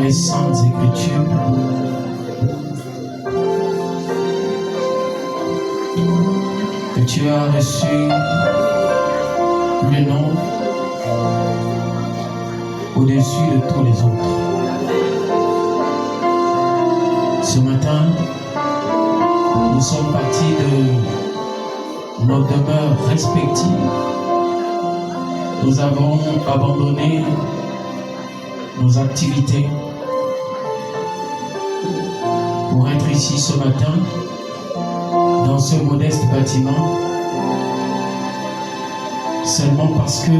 les Saintes Écritures. Que tu as reçu le nom au-dessus de tous les autres. Ce matin, nous sommes partis de nos demeures respectives. Nous avons abandonné nos activités pour être ici ce matin dans ce modeste bâtiment, seulement parce que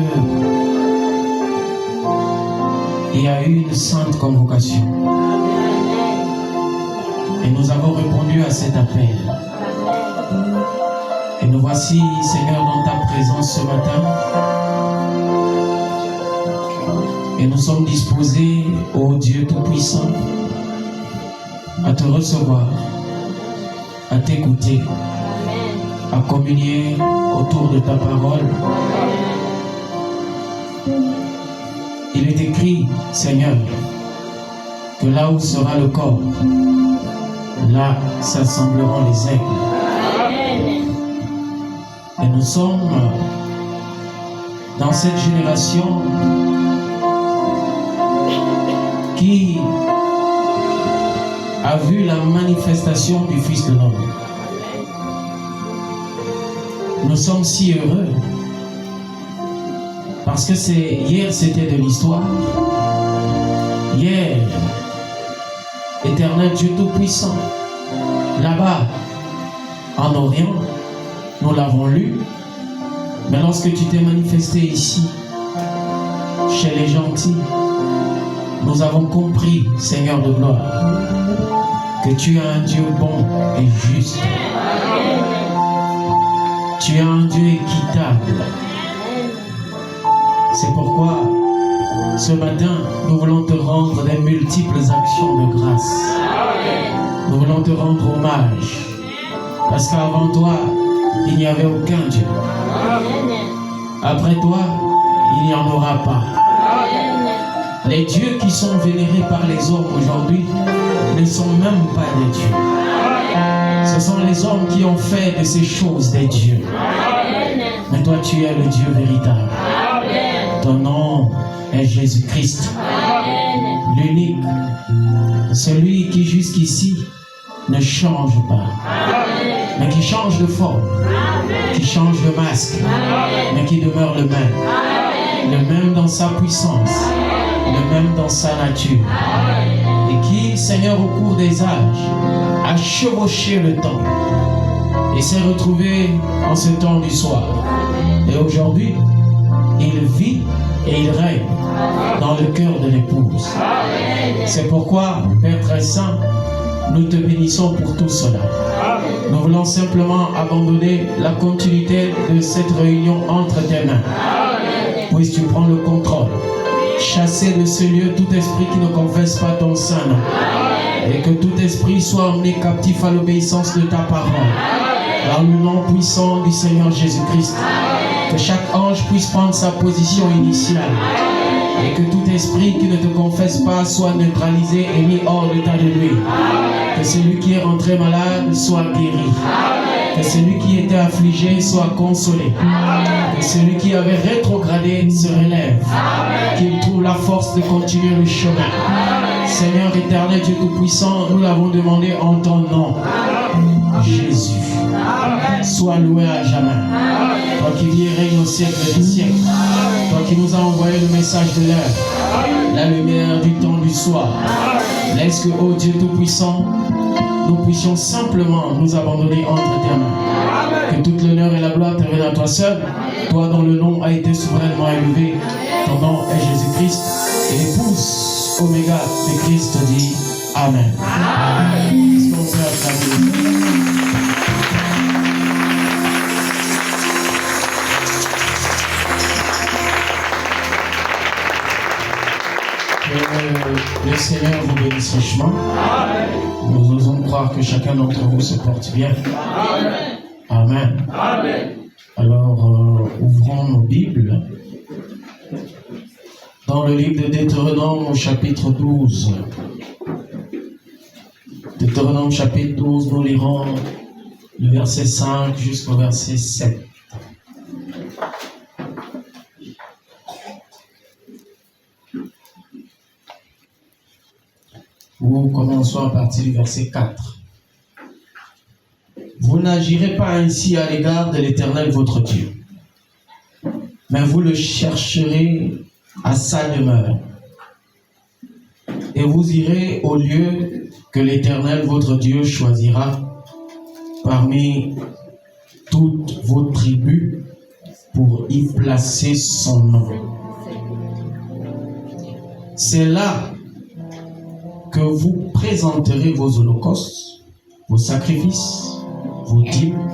il y a eu une sainte convocation et nous avons répondu à cet appel. Et nous voici, Seigneur, dans ta présence ce matin. Et nous sommes disposés, ô Dieu Tout-Puissant, à te recevoir, à t'écouter, à communier autour de ta parole. Il est écrit, Seigneur, que là où sera le corps, là s'assembleront les aigles. Et nous sommes dans cette génération qui a vu la manifestation du Fils de l'homme. Nous sommes si heureux parce que hier c'était de l'histoire. Hier, Éternel Dieu Tout-Puissant, là-bas, en Orient, nous l'avons lu, mais lorsque tu t'es manifesté ici, chez les gentils, nous avons compris, Seigneur de gloire, que tu es un Dieu bon et juste. Tu es un Dieu équitable. C'est pourquoi, ce matin, nous voulons te rendre des multiples actions de grâce. Nous voulons te rendre hommage. Parce qu'avant toi, il n'y avait aucun Dieu. Après toi, il n'y en aura pas. Les dieux qui sont vénérés par les hommes aujourd'hui ne sont même pas des dieux. Ce sont les hommes qui ont fait de ces choses des dieux. Mais toi, tu es le Dieu véritable. Ton nom est Jésus-Christ, l'unique, celui qui jusqu'ici ne change pas, mais qui change de forme, qui change de masque, mais qui demeure le même dans sa puissance, le même dans sa nature, et qui, Seigneur, au cours des âges, a chevauché le temps et s'est retrouvé en ce temps du soir. Et aujourd'hui, il vit et il règne dans le cœur de l'épouse. C'est pourquoi, Père très saint, nous te bénissons pour tout cela. Nous voulons simplement abandonner la continuité de cette réunion entre tes mains. Puisses-tu prendre le contrôle, chasser de ce lieu tout esprit qui ne confesse pas ton saint nom, et que tout esprit soit emmené captif à l'obéissance de ta parole. Par le nom puissant du Seigneur Jésus-Christ, que chaque ange puisse prendre sa position initiale, et que tout esprit qui ne te confesse pas soit neutralisé et mis hors d'état de lui. Que celui qui est rentré malade soit guéri. Que celui qui était affligé soit consolé. Que celui qui avait rétrogradé se relève. Qu'il trouve la force de continuer le chemin. Seigneur éternel, Dieu Tout-Puissant, nous l'avons demandé en ton nom. Jésus, sois loué à jamais. Toi qui vis et règnes au siècle des siècles. Toi qui nous as envoyé le message de l'heure, la lumière du temps du soir. Laisse que, ô Dieu Tout-Puissant, nous puissions simplement nous abandonner entre tes mains. Que toute l'honneur et la gloire te reviennent à toi seul. Toi dont le nom a été souverainement élevé. Ton nom est Jésus-Christ. Et l'épouse Oméga de Christ dit Amen. Est-ce qu'on peut acclamer? Le Seigneur vous bénisse richement. Nous osons croire que chacun d'entre vous se porte bien. Amen. Amen. Alors, ouvrons nos Bibles dans le livre de Deutéronome au chapitre 12. Deutéronome chapitre 12, nous lirons le verset 5 jusqu'au verset 7. Nous commençons à partir du verset 4. Vous n'agirez pas ainsi à l'égard de l'Éternel votre Dieu, mais vous le chercherez à sa demeure, et vous irez au lieu que l'Éternel votre Dieu choisira parmi toutes vos tribus pour y placer son nom. C'est là que vous présenterez vos holocaustes, vos sacrifices, vos dîmes,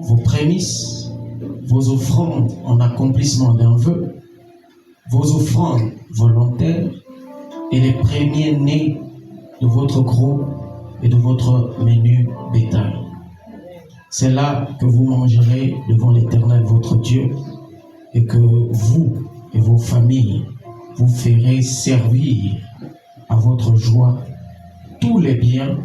vos prémices, vos offrandes en accomplissement d'un vœu, vos offrandes volontaires et les premiers-nés de votre gros et de votre menu bétail. C'est là que vous mangerez devant l'Éternel votre Dieu et que vous et vos familles vous ferez servir à votre joie tous les biens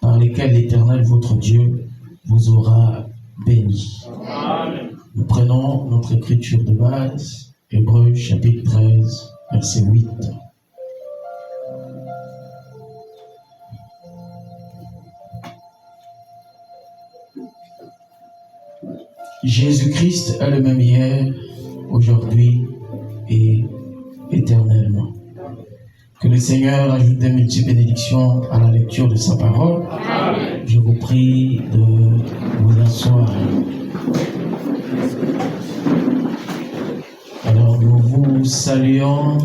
par lesquels l'Éternel votre Dieu vous aura béni. Amen. Nous prenons notre écriture de base, Hébreux chapitre 13, verset 8. Jésus-Christ est le même hier, aujourd'hui et éternellement. Que le Seigneur ajoute des multiples bénédictions à la lecture de sa parole. Amen. Je vous prie de vous asseoir. Alors nous vous saluons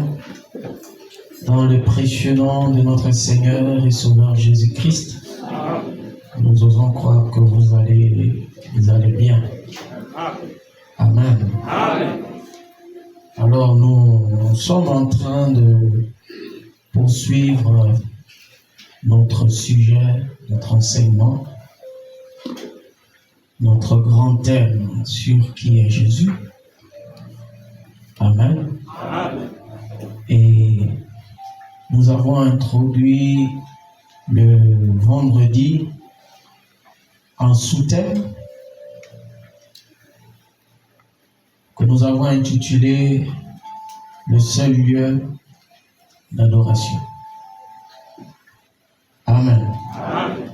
dans le précieux nom de notre Seigneur et Sauveur Jésus-Christ. Nous osons croire que vous allez bien. Amen. Amen. Alors nous sommes en train de poursuivre notre sujet, notre enseignement, notre grand thème sur qui est Jésus. Amen. Amen. Et nous avons introduit le vendredi un sous-thème que nous avons intitulé « Le seul lieu d'adoration ». Amen. Amen.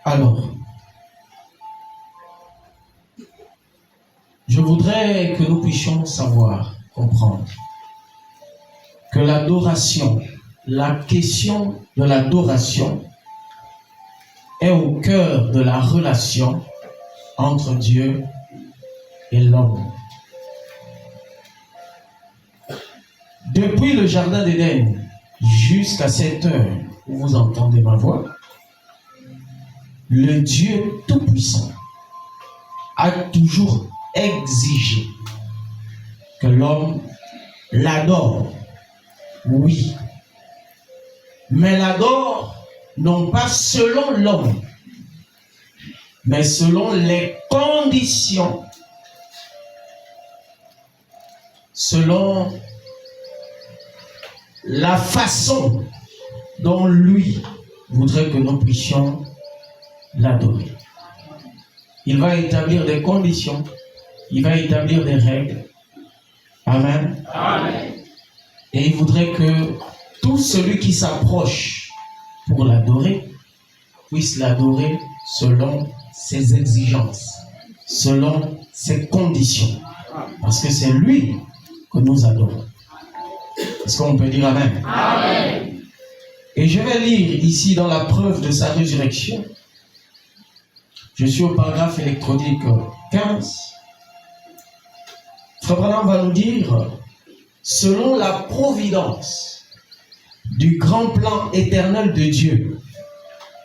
Alors, je voudrais que nous puissions savoir, comprendre, que l'adoration, la question de l'adoration est au cœur de la relation entre Dieu et l'homme. Depuis le jardin d'Éden jusqu'à cette heure où vous entendez ma voix, le Dieu Tout-Puissant a toujours exigé que l'homme l'adore. Oui, mais l'adore non pas selon l'homme, mais selon les conditions, selon la façon dont lui voudrait que nous puissions l'adorer. Il va établir des conditions, il va établir des règles. Amen. Amen. Et il voudrait que tout celui qui s'approche pour l'adorer puisse l'adorer selon ses exigences, selon ses conditions. Parce que c'est lui que nous adorons. Est-ce qu'on peut dire Amen? Amen. Et je vais lire ici dans la preuve de sa résurrection. Je suis au paragraphe électronique 15. Frère Branham va nous dire, selon la providence du grand plan éternel de Dieu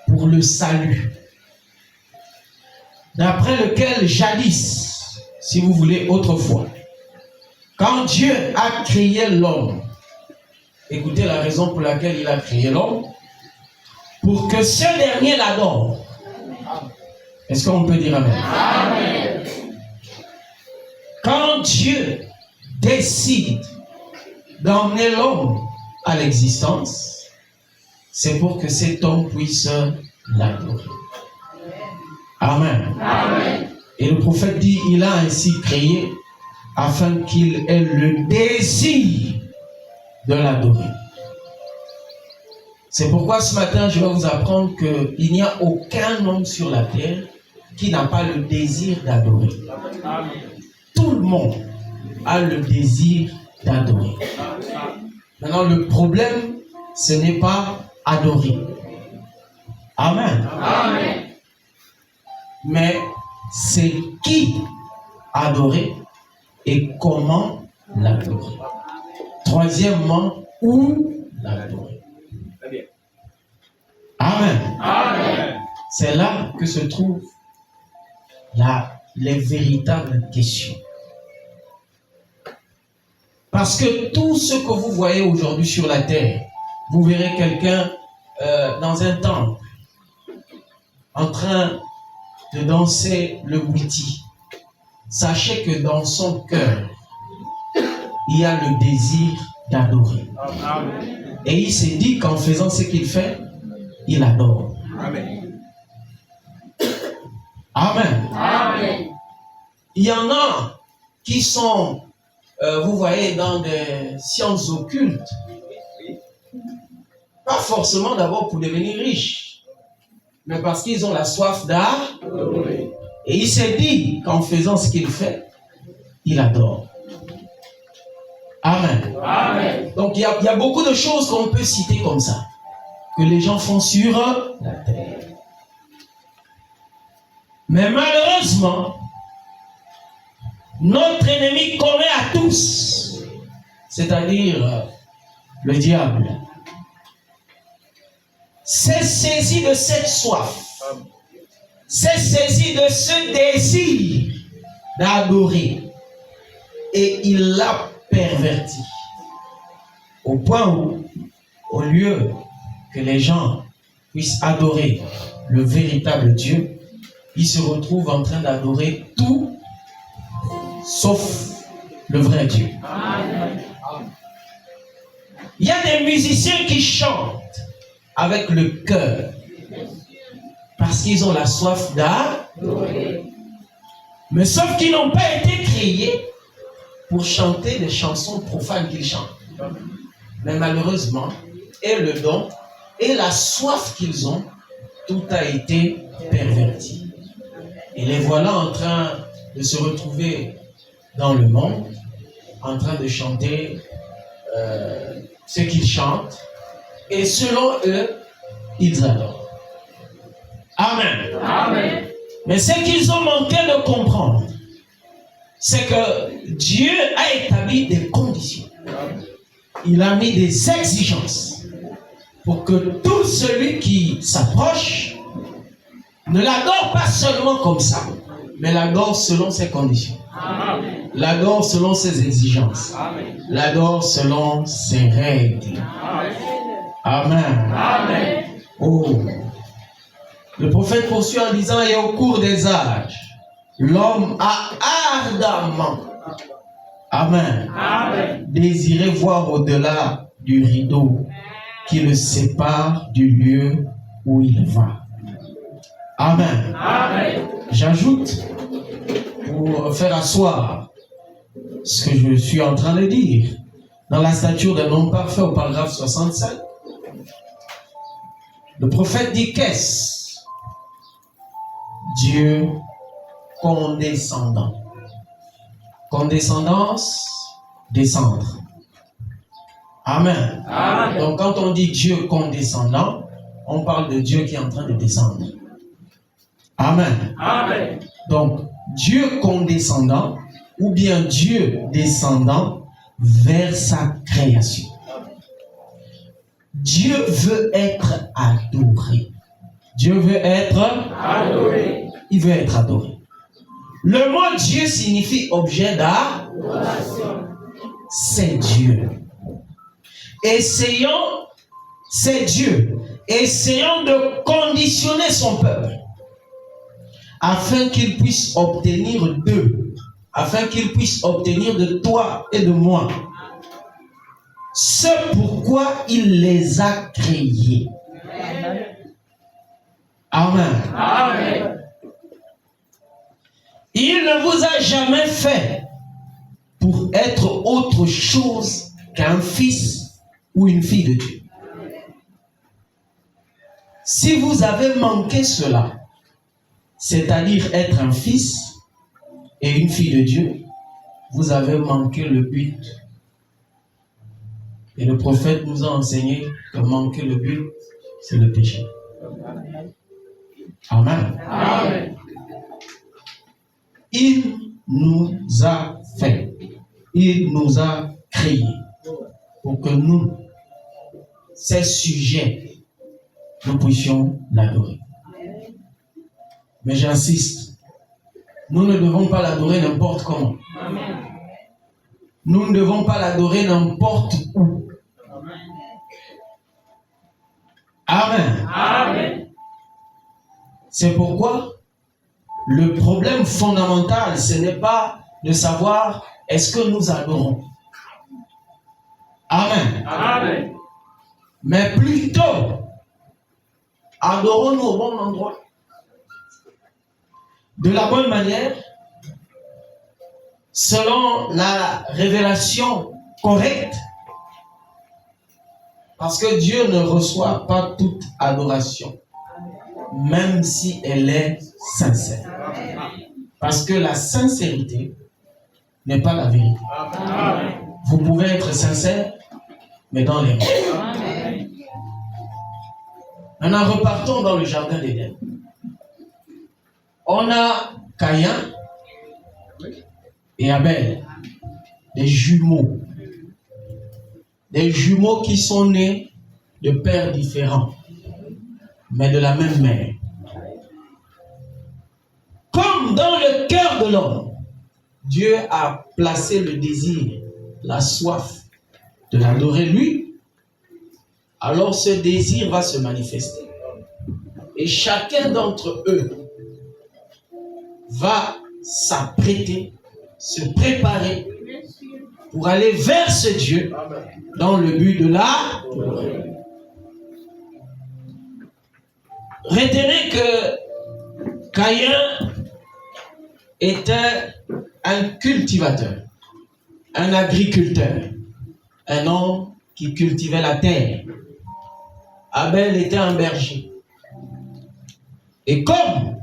pour le salut, d'après lequel jadis, si vous voulez autrefois, quand Dieu a créé l'homme, écoutez la raison pour laquelle il a créé l'homme, pour que ce dernier l'adore. Est-ce qu'on peut dire Amen? Amen. Quand Dieu décide d'emmener l'homme à l'existence, c'est pour que cet homme puisse l'adorer. Amen. Amen. Et le prophète dit, il a ainsi créé afin qu'il ait le désir de l'adorer. C'est pourquoi ce matin, je vais vous apprendre qu'il n'y a aucun homme sur la terre qui n'a pas le désir d'adorer. Tout le monde a le désir d'adorer. Maintenant, le problème, ce n'est pas adorer. Amen. Amen. Mais c'est qui adorer et comment l'adorer. Troisièmement, où l'adorer. Amen. Amen. C'est là que se trouvent les véritables questions. Parce que tout ce que vous voyez aujourd'hui sur la terre, vous verrez quelqu'un dans un temple en train de danser le witi. Sachez que dans son cœur, il y a le désir d'adorer. Et il s'est dit qu'en faisant ce qu'il fait, il adore. Amen. Amen. Amen. Il y en a qui sont, vous voyez, dans des sciences occultes. Pas forcément d'abord pour devenir riches, mais parce qu'ils ont la soif d'adorer. Et il s'est dit qu'en faisant ce qu'il fait, il adore. Amen. Amen. Donc il y a beaucoup de choses qu'on peut citer comme ça, que les gens font sur la terre. Mais malheureusement, notre ennemi commun à tous, c'est-à-dire le diable, s'est saisi de cette soif, s'est saisi de ce désir d'adorer, et il l'a perverti au point où, au lieu que les gens puissent adorer le véritable Dieu, ils se retrouvent en train d'adorer tout sauf le vrai Dieu. Amen. Il y a des musiciens qui chantent avec le cœur parce qu'ils ont la soif d'adorer. Mais sauf qu'ils n'ont pas été créés pour chanter des chansons profanes qu'ils chantent. Mais malheureusement, et le don, et la soif qu'ils ont, tout a été perverti. Et les voilà en train de se retrouver dans le monde, en train de chanter ce qu'ils chantent, et selon eux, ils adorent. Amen. Amen. Mais ce qu'ils ont manqué de comprendre, c'est que Dieu a établi des conditions. Il a mis des exigences pour que tout celui qui s'approche ne l'adore pas seulement comme ça, mais l'adore selon ses conditions. Amen. L'adore selon ses exigences. Amen. L'adore selon ses règles. Amen. Amen. Oh. Le prophète poursuit en disant, et au cours des âges, l'homme a ardemment, amen, amen, désiré voir au-delà du rideau qui le sépare du lieu où il va. Amen. Amen. J'ajoute, pour faire asseoir ce que je suis en train de dire, dans la stature d'un homme parfait au paragraphe 67, le prophète dit qu'est-ce? Dieu condescendant. Condescendance, descendre. Amen. Amen. Donc quand on dit Dieu condescendant, on parle de Dieu qui est en train de descendre. Amen. Amen. Donc Dieu condescendant ou bien Dieu descendant vers sa création. Dieu veut être adoré. Dieu veut être adoré. Il veut être adoré. Le mot Dieu signifie objet d'adoration. C'est Dieu. C'est Dieu. Essayons de conditionner son peuple afin qu'il puisse obtenir d'eux afin qu'il puisse obtenir de toi et de moi ce pourquoi il les a créés. Amen. Amen. Il ne vous a jamais fait pour être autre chose qu'un fils ou une fille de Dieu. Si vous avez manqué cela, c'est-à-dire être un fils et une fille de Dieu, vous avez manqué le but. Et le prophète nous a enseigné que manquer le but, c'est le péché. Amen. Amen. Il nous a fait, il nous a créés pour que nous, ces sujets, nous puissions l'adorer. Mais j'insiste, nous ne devons pas l'adorer n'importe comment. Nous ne devons pas l'adorer n'importe où. Amen. Amen. C'est pourquoi le problème fondamental, ce n'est pas de savoir est-ce que nous adorons. Amen. Amen. Mais plutôt, adorons-nous au bon endroit, de la bonne manière, selon la révélation correcte, parce que Dieu ne reçoit pas toute adoration, même si elle est sincère. Parce que la sincérité n'est pas la vérité. Vous pouvez être sincère, mais dans les mots. Maintenant, repartons dans le jardin d'Éden. On a Caïn et Abel, des jumeaux. Des jumeaux qui sont nés de pères différents, mais de la même mère. Comme dans le cœur de l'homme, Dieu a placé le désir, la soif de l'adorer lui, alors ce désir va se manifester. Et chacun d'entre eux va s'apprêter, se préparer pour aller vers ce Dieu dans le but de l'adorer. Retenez que Caïn était un cultivateur, un agriculteur, un homme qui cultivait la terre. Abel était un berger. Et comme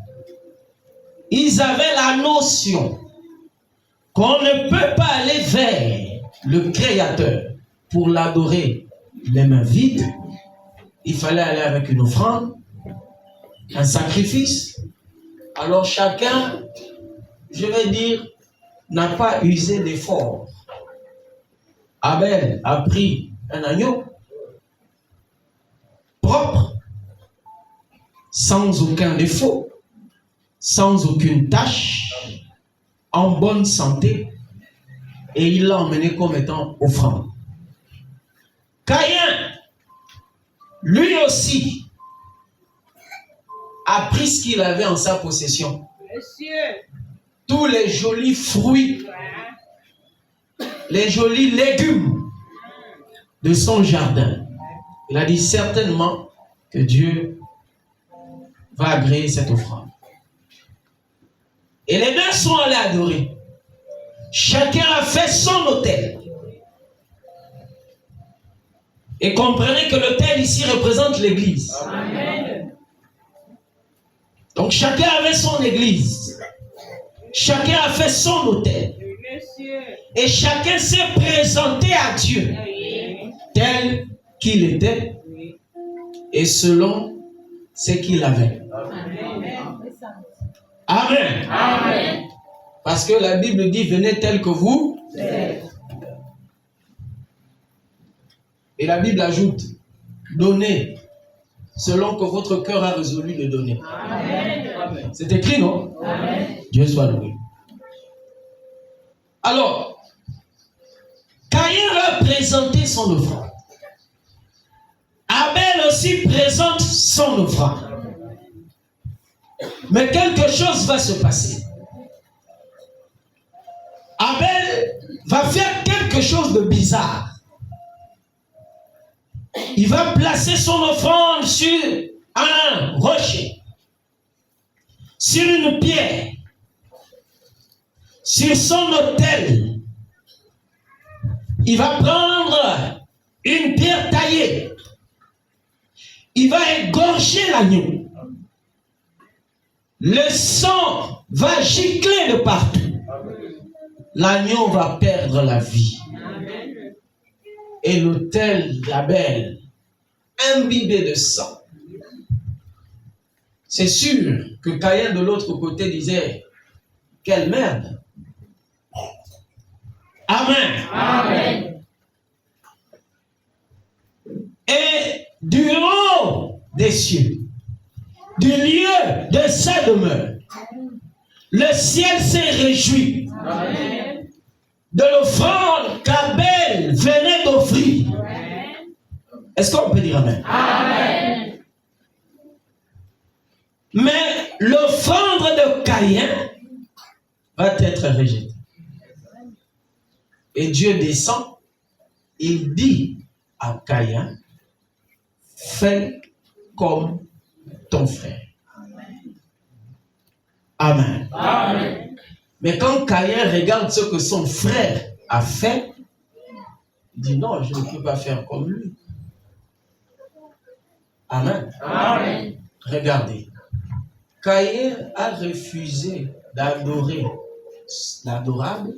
ils avaient la notion qu'on ne peut pas aller vers le Créateur pour l'adorer les mains vides, il fallait aller avec une offrande, un sacrifice. Alors chacun, je vais dire, n'a pas usé d'effort. Abel a pris un agneau propre, sans aucun défaut, sans aucune tache, en bonne santé, et il l'a emmené comme étant offrande. Caïn, lui aussi, a pris ce qu'il avait en sa possession. Tous les jolis fruits, les jolis légumes de son jardin. Il a dit certainement que Dieu va agréer cette offrande. Et les deux sont allés adorer. Chacun a fait son autel. Et comprenez que l'autel ici représente l'église. Amen. Donc chacun avait son église. Chacun a fait son autel. Et chacun s'est présenté à Dieu tel qu'il était et selon ce qu'il avait. Amen. Amen. Parce que la Bible dit venez tel que vous êtes. Et la Bible ajoute donnez selon que votre cœur a résolu de donner. Amen. C'est écrit, non? Amen. Dieu soit loué. Alors, Caïn a présenté son offrande. Abel aussi présente son offrande. Mais quelque chose va se passer. va faire quelque chose de bizarre. Il va placer son offrande sur un rocher, sur une pierre, sur son autel. Il va prendre une pierre taillée. Il va égorger l'agneau. Le sang va gicler de partout. L'agneau va perdre la vie. Et l'autel d'Abel, imbibé de sang. C'est sûr que Caïn de l'autre côté disait, quelle merde. Amen. Amen. Et du haut des cieux, du lieu de sa demeure, le ciel s'est réjoui. Amen. De l'offrande qu'Abel venait d'offrir. Est-ce qu'on peut dire Amen? Amen. Mais l'offrande de Caïn va être rejetée. Et Dieu descend, il dit à Caïn, fais comme ton frère. Amen. Amen. Mais quand Caïn regarde ce que son frère a fait, il dit non, je ne peux pas faire comme lui. Amen. Amen. Regardez. Caïn a refusé d'adorer l'adorable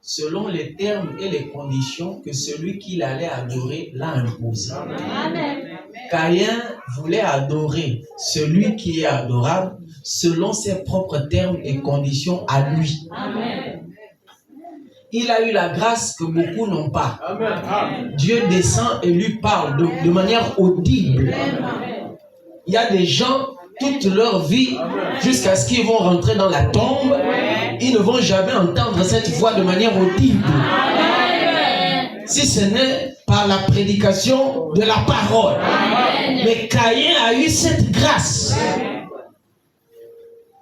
selon les termes et les conditions que celui qu'il allait adorer l'a imposé. Amen. Caïn voulait adorer celui qui est adorable selon ses propres termes et conditions à lui. Amen. Il a eu la grâce que beaucoup n'ont pas. Amen. Dieu descend et lui parle de manière audible. Amen. Il y a des gens, toute leur vie, jusqu'à ce qu'ils vont rentrer dans la tombe, ils ne vont jamais entendre cette voix de manière audible. Amen. Si ce n'est par la prédication de la parole. Amen. Mais Caïn a eu cette grâce. Amen.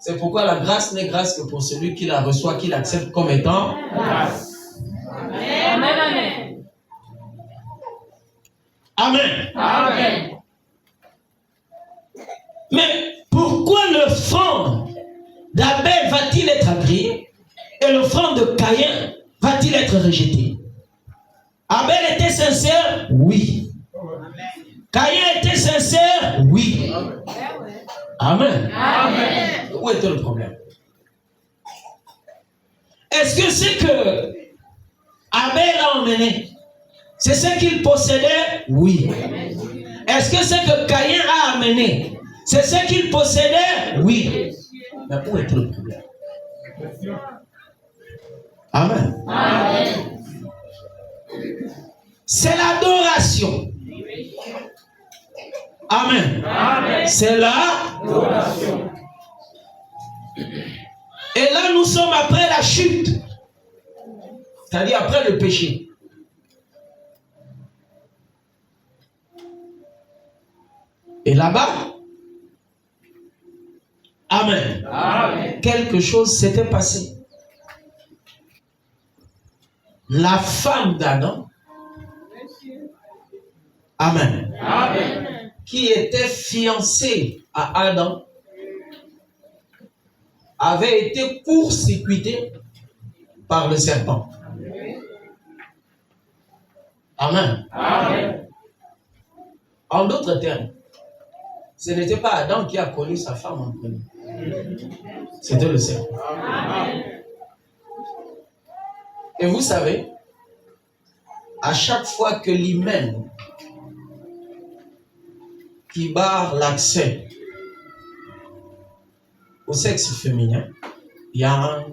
C'est pourquoi la grâce n'est grâce que pour celui qui la reçoit, qui l'accepte comme étant grâce. Amen. Amen. Amen. Amen. Mais pourquoi l'offrande d'Abel va-t-il être agréé et l'offrande de Caïn va-t-il être rejeté? Abel était sincère? Oui. Caïn était sincère? Oui. Amen. Amen. Où était le problème? Est-ce que c'est que Abel a emmené? C'est ce qu'il possédait? Oui. Est-ce que c'est que Caïn a amené? C'est ce qu'il possédait? Oui. Mais où était le problème? Amen. Amen. C'est l'adoration. Amen. Amen. C'est l'adoration. Et là, nous sommes après la chute. C'est-à-dire après le péché. Et là-bas, Amen. Amen. Quelque chose s'était passé. La femme d'Adam, Amen. Amen, qui était fiancée à Adam, avait été court-circuitée par le serpent. Amen. Amen. En d'autres termes, ce n'était pas Adam qui a connu sa femme en premier. C'était le serpent. Amen. Et vous savez, à chaque fois que l'hymen qui barre l'accès au sexe féminin, il y a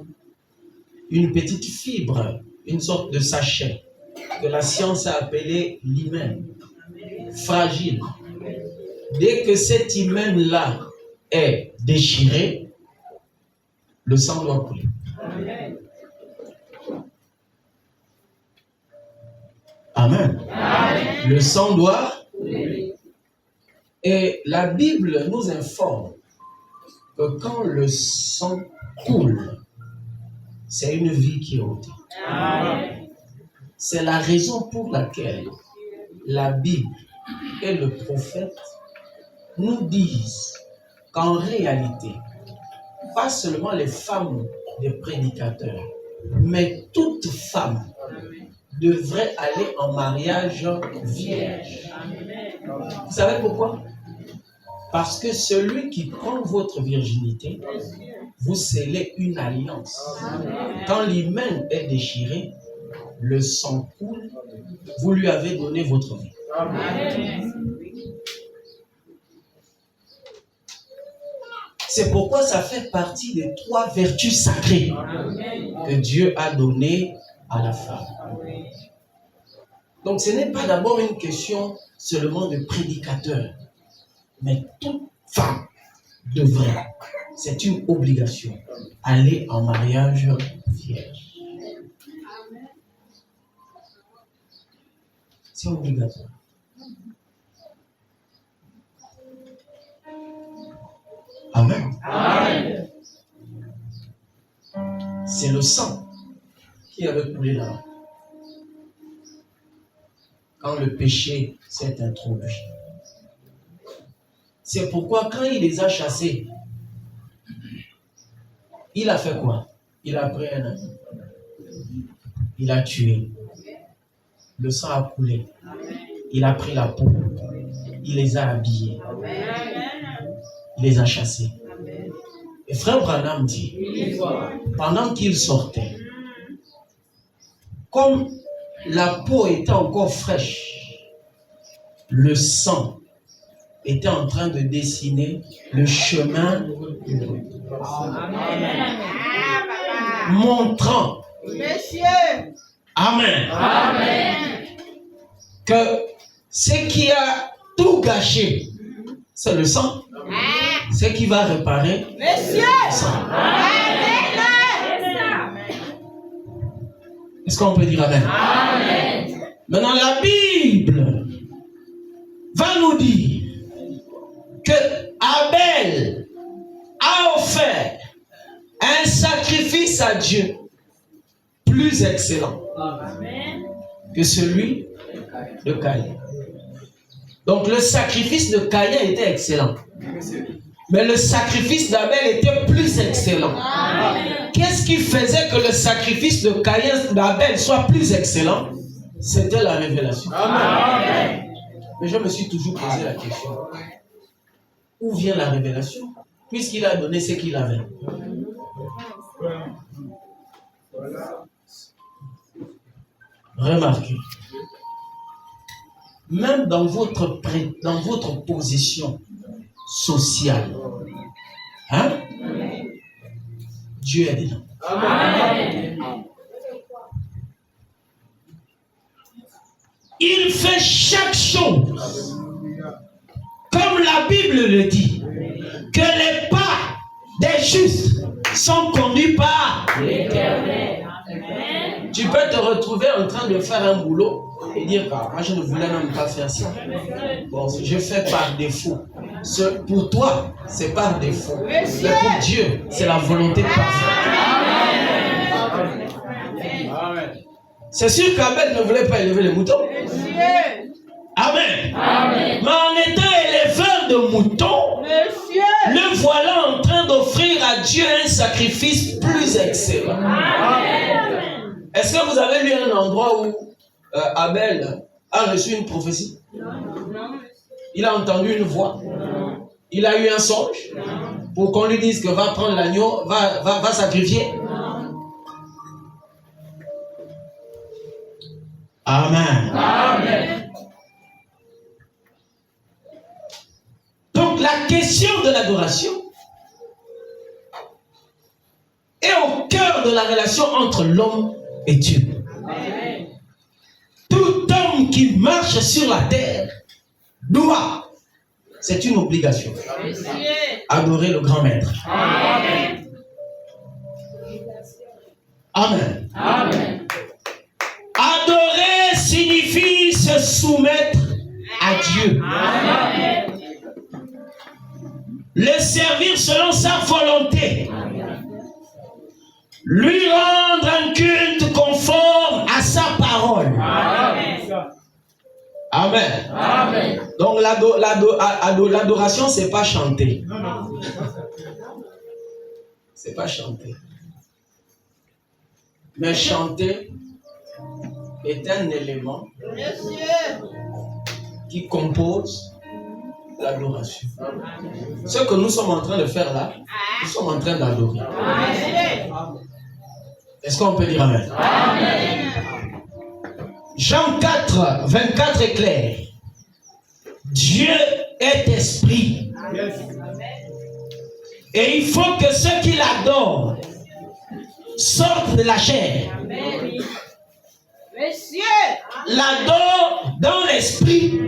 une petite fibre, une sorte de sachet que la science a appelé l'hymen, fragile. Dès que cet hymen-là est déchiré, le sang doit couler. Amen. Amen. Le sang doit couler. Et la Bible nous informe que quand le sang coule, c'est une vie qui est ôtée. C'est la raison pour laquelle la Bible et le prophète nous disent qu'en réalité, pas seulement les femmes des prédicateurs, mais toute femme devrait aller en mariage vierge. Vous savez pourquoi? Parce que celui qui prend votre virginité, vous scellez une alliance. Quand l'hymen est déchiré, le sang coule, vous lui avez donné votre vie. C'est pourquoi ça fait partie des 3 vertus sacrées que Dieu a données à la femme. Donc ce n'est pas d'abord une question seulement de prédicateur, mais toute femme devrait, c'est une obligation, aller en mariage vierge. C'est obligatoire. Amen. Amen. C'est le sang qui avait coulé là-bas quand le péché s'est introduit. C'est pourquoi quand il les a chassés, il a fait quoi? Il a pris un homme. Il a tué. Le sang a coulé. Il a pris la peau. Il les a habillés. Il les a chassés. Et frère Branham dit, pendant qu'il sortait, comme la peau était encore fraîche, le sang était en train de dessiner le chemin montrant Amen. Amen. Que ce qui a tout gâché, c'est le sang. Ce qui va réparer, le sang. Est-ce qu'on peut dire Amen? Amen. Maintenant, la Bible va nous dire que Abel a offert un sacrifice à Dieu plus excellent que celui de Caïn. Donc le sacrifice de Caïn était excellent, mais le sacrifice d'Abel était plus excellent. Qu'est-ce qui faisait que le sacrifice de Caïn d'Abel soit plus excellent? C'était la révélation. Amen. Mais je me suis toujours posé la question, où vient la révélation? Puisqu'il a donné ce qu'il avait. Remarquez, même dans votre position sociale, hein? Dieu est dedans. Amen. Il fait chaque chose comme la Bible le dit, que les pas des justes sont conduits par l'Éternel. Tu peux te retrouver en train de faire un boulot et dire, moi je ne voulais même pas faire ça. Bon, je fais par défaut. Pour toi, c'est par défaut. Mais pour Dieu, c'est la volonté parfaite. C'est sûr qu'Abel ne voulait pas élever les moutons. Amen. Amen. Mais en étant éleveur de moutons, le voilà en train d'offrir à Dieu un sacrifice plus excellent. Amen. Est-ce que vous avez lu un endroit où Abel a reçu une prophétie? Non. Il a entendu une voix? Non. Il a eu un songe? Non. Pour qu'on lui dise que va prendre l'agneau, va sacrifier? Non. Amen. Amen. Donc la question de l'adoration est au cœur de la relation entre l'homme et Dieu. Amen. Tout homme qui marche sur la terre doit, c'est une obligation, adorer le grand maître. Amen. Amen. Amen. Adorer signifie se soumettre à Dieu. Amen. Le servir selon sa volonté. lui rendre un culte conforme à sa parole. Amen. Amen. Amen. Donc l'adoration, c'est pas chanter. C'est pas chanter. Mais chanter est un élément qui compose l'adoration. Ce que nous sommes en train de faire là, nous sommes en train d'adorer. Est-ce qu'on peut dire Amen? Amen. Jean 4, 24 est clair. Dieu est esprit. Et il faut que ceux qui l'adorent sortent de la chair. L'adorent dans l'esprit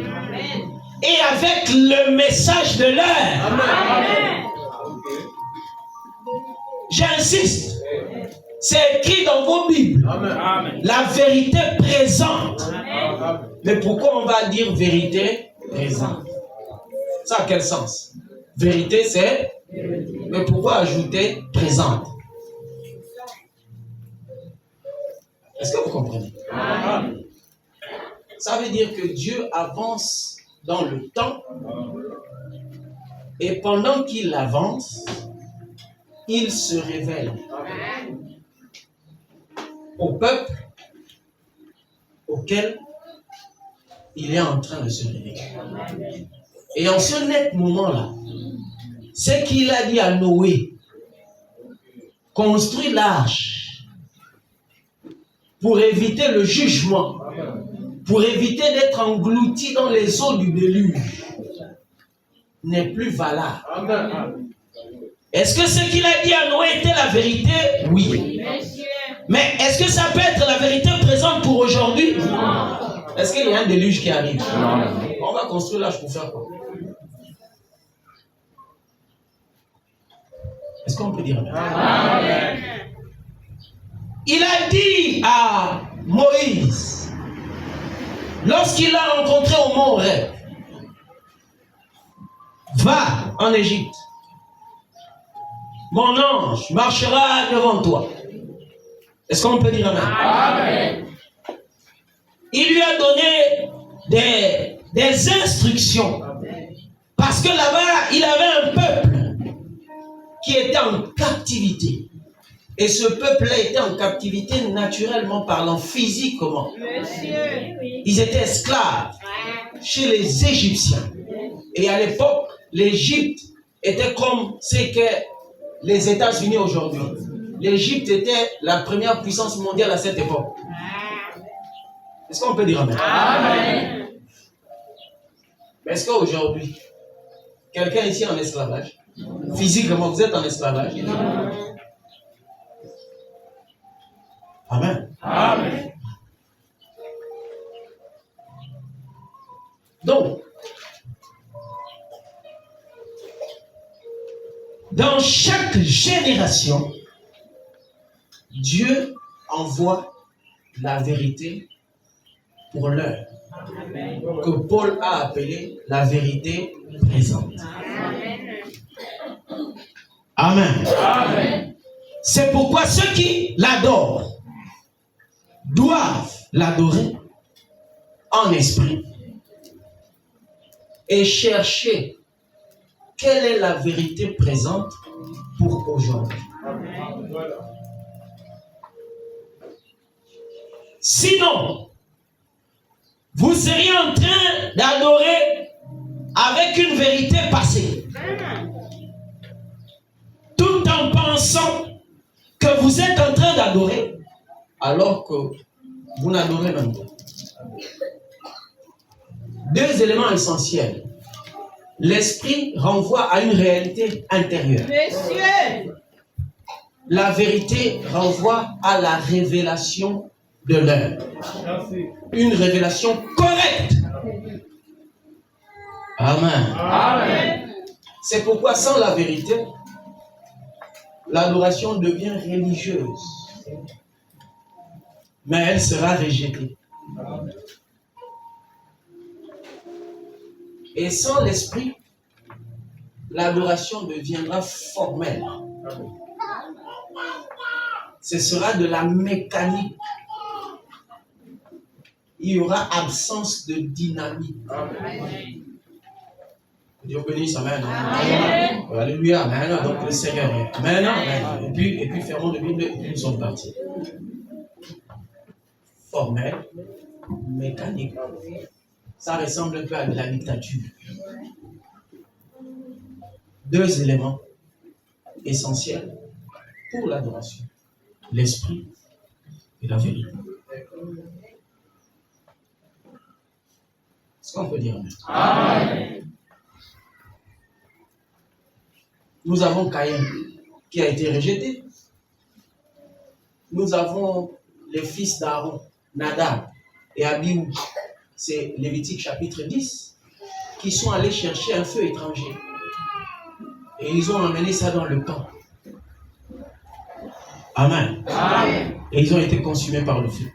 et avec le message de l'heure. J'insiste. C'est écrit dans vos Bibles. Amen. La vérité présente. Amen. Mais pourquoi on va dire vérité présente? Ça a quel sens? Vérité, c'est... Mais pourquoi ajouter présente? Est-ce que vous comprenez? Amen. Ça veut dire que Dieu avance dans le temps et pendant qu'il avance, il se révèle au peuple auquel il est en train de se révéler. Et en ce net moment-là, c'est qu'il a dit à Noé, construis l'arche pour éviter le jugement, pour éviter d'être englouti dans les eaux du déluge, n'est plus valable. Est-ce que ce qu'il a dit à Noé était la vérité? Oui. Mais est-ce que ça peut être la vérité présente pour aujourd'hui? Non. Est-ce qu'il y a un déluge qui arrive? Non. On va construire l'arche pour faire quoi? Est-ce qu'on peut dire Amen? Il a dit à Moïse, lorsqu'il l'a rencontré au mont Horeb, va en Égypte. Mon ange marchera devant toi. Est-ce qu'on peut dire Amen? Amen. Il lui a donné des instructions. Parce que là-bas, il avait un peuple qui était en captivité. Et ce peuple-là était en captivité naturellement parlant, physiquement. Ils étaient esclaves chez les Égyptiens. Et à l'époque, l'Égypte était comme c'est que les États-Unis aujourd'hui. L'Égypte était la première puissance mondiale à cette époque. Est-ce qu'on peut dire Amen? Amen. Mais est-ce qu'aujourd'hui, quelqu'un ici est en esclavage? Physiquement, vous êtes en esclavage? Amen. Amen. Donc, dans chaque génération, Dieu envoie la vérité pour l'heure, que Paul a appelé la vérité présente. Amen. Amen. C'est pourquoi ceux qui l'adorent doivent l'adorer en esprit et chercher quelle est la vérité présente pour aujourd'hui. Sinon, vous seriez en train d'adorer avec une vérité passée, tout en pensant que vous êtes en train d'adorer alors que vous n'adorez même pas. Deux éléments essentiels. L'esprit renvoie à une réalité intérieure. Monsieur. La vérité renvoie à la révélation de l'heure. Une révélation correcte. Amen. Amen. C'est pourquoi sans la vérité, l'adoration devient religieuse. Mais elle sera rejetée. Et sans l'esprit, l'adoration deviendra formelle. ce sera de la mécanique. Il y aura absence de dynamique. Amen. Dieu bénisse, amen. Amen. Alléluia, amen. Donc le Seigneur est. Amen, amen. Et puis fermons la Bible et puis nous sommes partis. Formel, mécanique. Ça ressemble un peu à de la dictature. Deux éléments essentiels pour l'adoration. L'esprit et la vérité. Est-ce qu'on peut dire amen? Amen. Nous avons Caïn qui a été rejeté. Nous avons les fils d'Aaron, Nadab et Abihu, c'est Lévitique chapitre 10, qui sont allés chercher un feu étranger. Et ils ont emmené ça dans le camp. Amen. Amen. Et ils ont été consumés par le feu.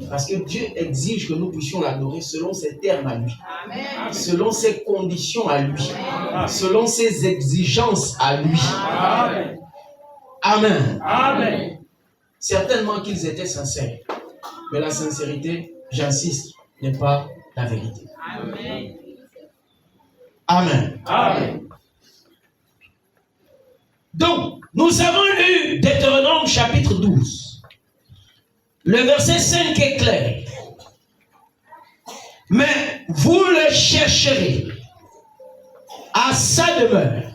Parce que Dieu exige que nous puissions l'adorer selon ses termes à lui. Amen. Selon ses conditions à lui. Amen. Selon ses exigences à lui. Amen. Amen. Amen. Certainement qu'ils étaient sincères. Mais la sincérité, j'insiste, n'est pas la vérité. Amen. Amen. Amen. Donc, nous avons lu Deutéronome chapitre 12. Le verset 5 est clair. Mais vous le chercherez à sa demeure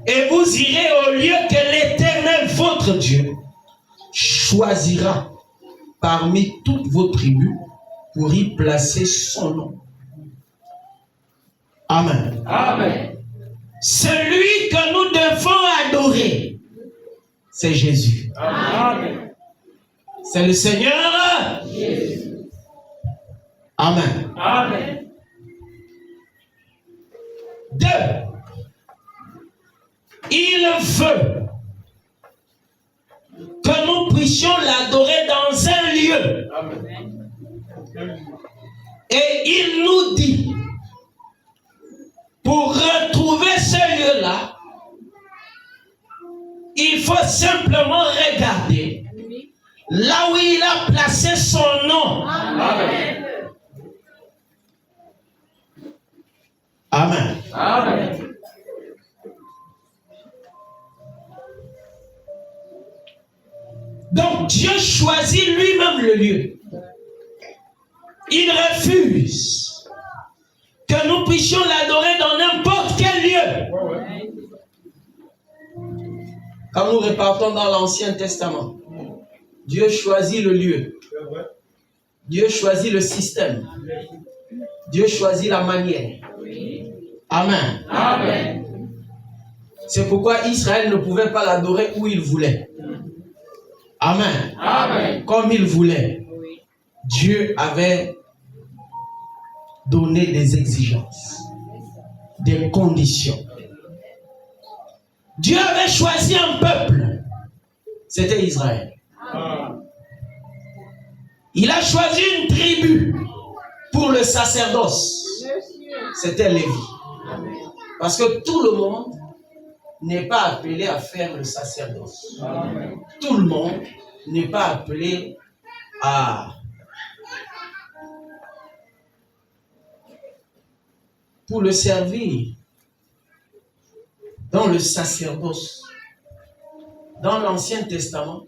et vous irez au lieu que l'Éternel, votre Dieu, choisira parmi toutes vos tribus pour y placer son nom. Amen. Amen. Celui que nous devons adorer, c'est Jésus. Amen. C'est le Seigneur Jésus. Amen. Amen. 2. Il veut que nous puissions l'adorer dans un lieu. Amen. Et il nous dit, pour retrouver ce lieu-là, il faut simplement regarder là où il a placé son nom. Amen. Amen. Amen. Donc Dieu choisit lui-même le lieu. Il refuse que nous puissions l'adorer dans n'importe quel lieu. Quand nous repartons dans l'Ancien Testament, Dieu choisit le lieu. Dieu choisit le système. Dieu choisit la manière. Amen. Amen. C'est pourquoi Israël ne pouvait pas l'adorer où il voulait. Amen. Amen. Comme il voulait. Dieu avait donné des exigences, des conditions. Dieu avait choisi un peuple. C'était Israël. Il a choisi une tribu pour le sacerdoce. C'était Lévi. Parce que tout le monde n'est pas appelé à faire le sacerdoce. Tout le monde n'est pas appelé à... pour le servir dans le sacerdoce. Dans l'Ancien Testament,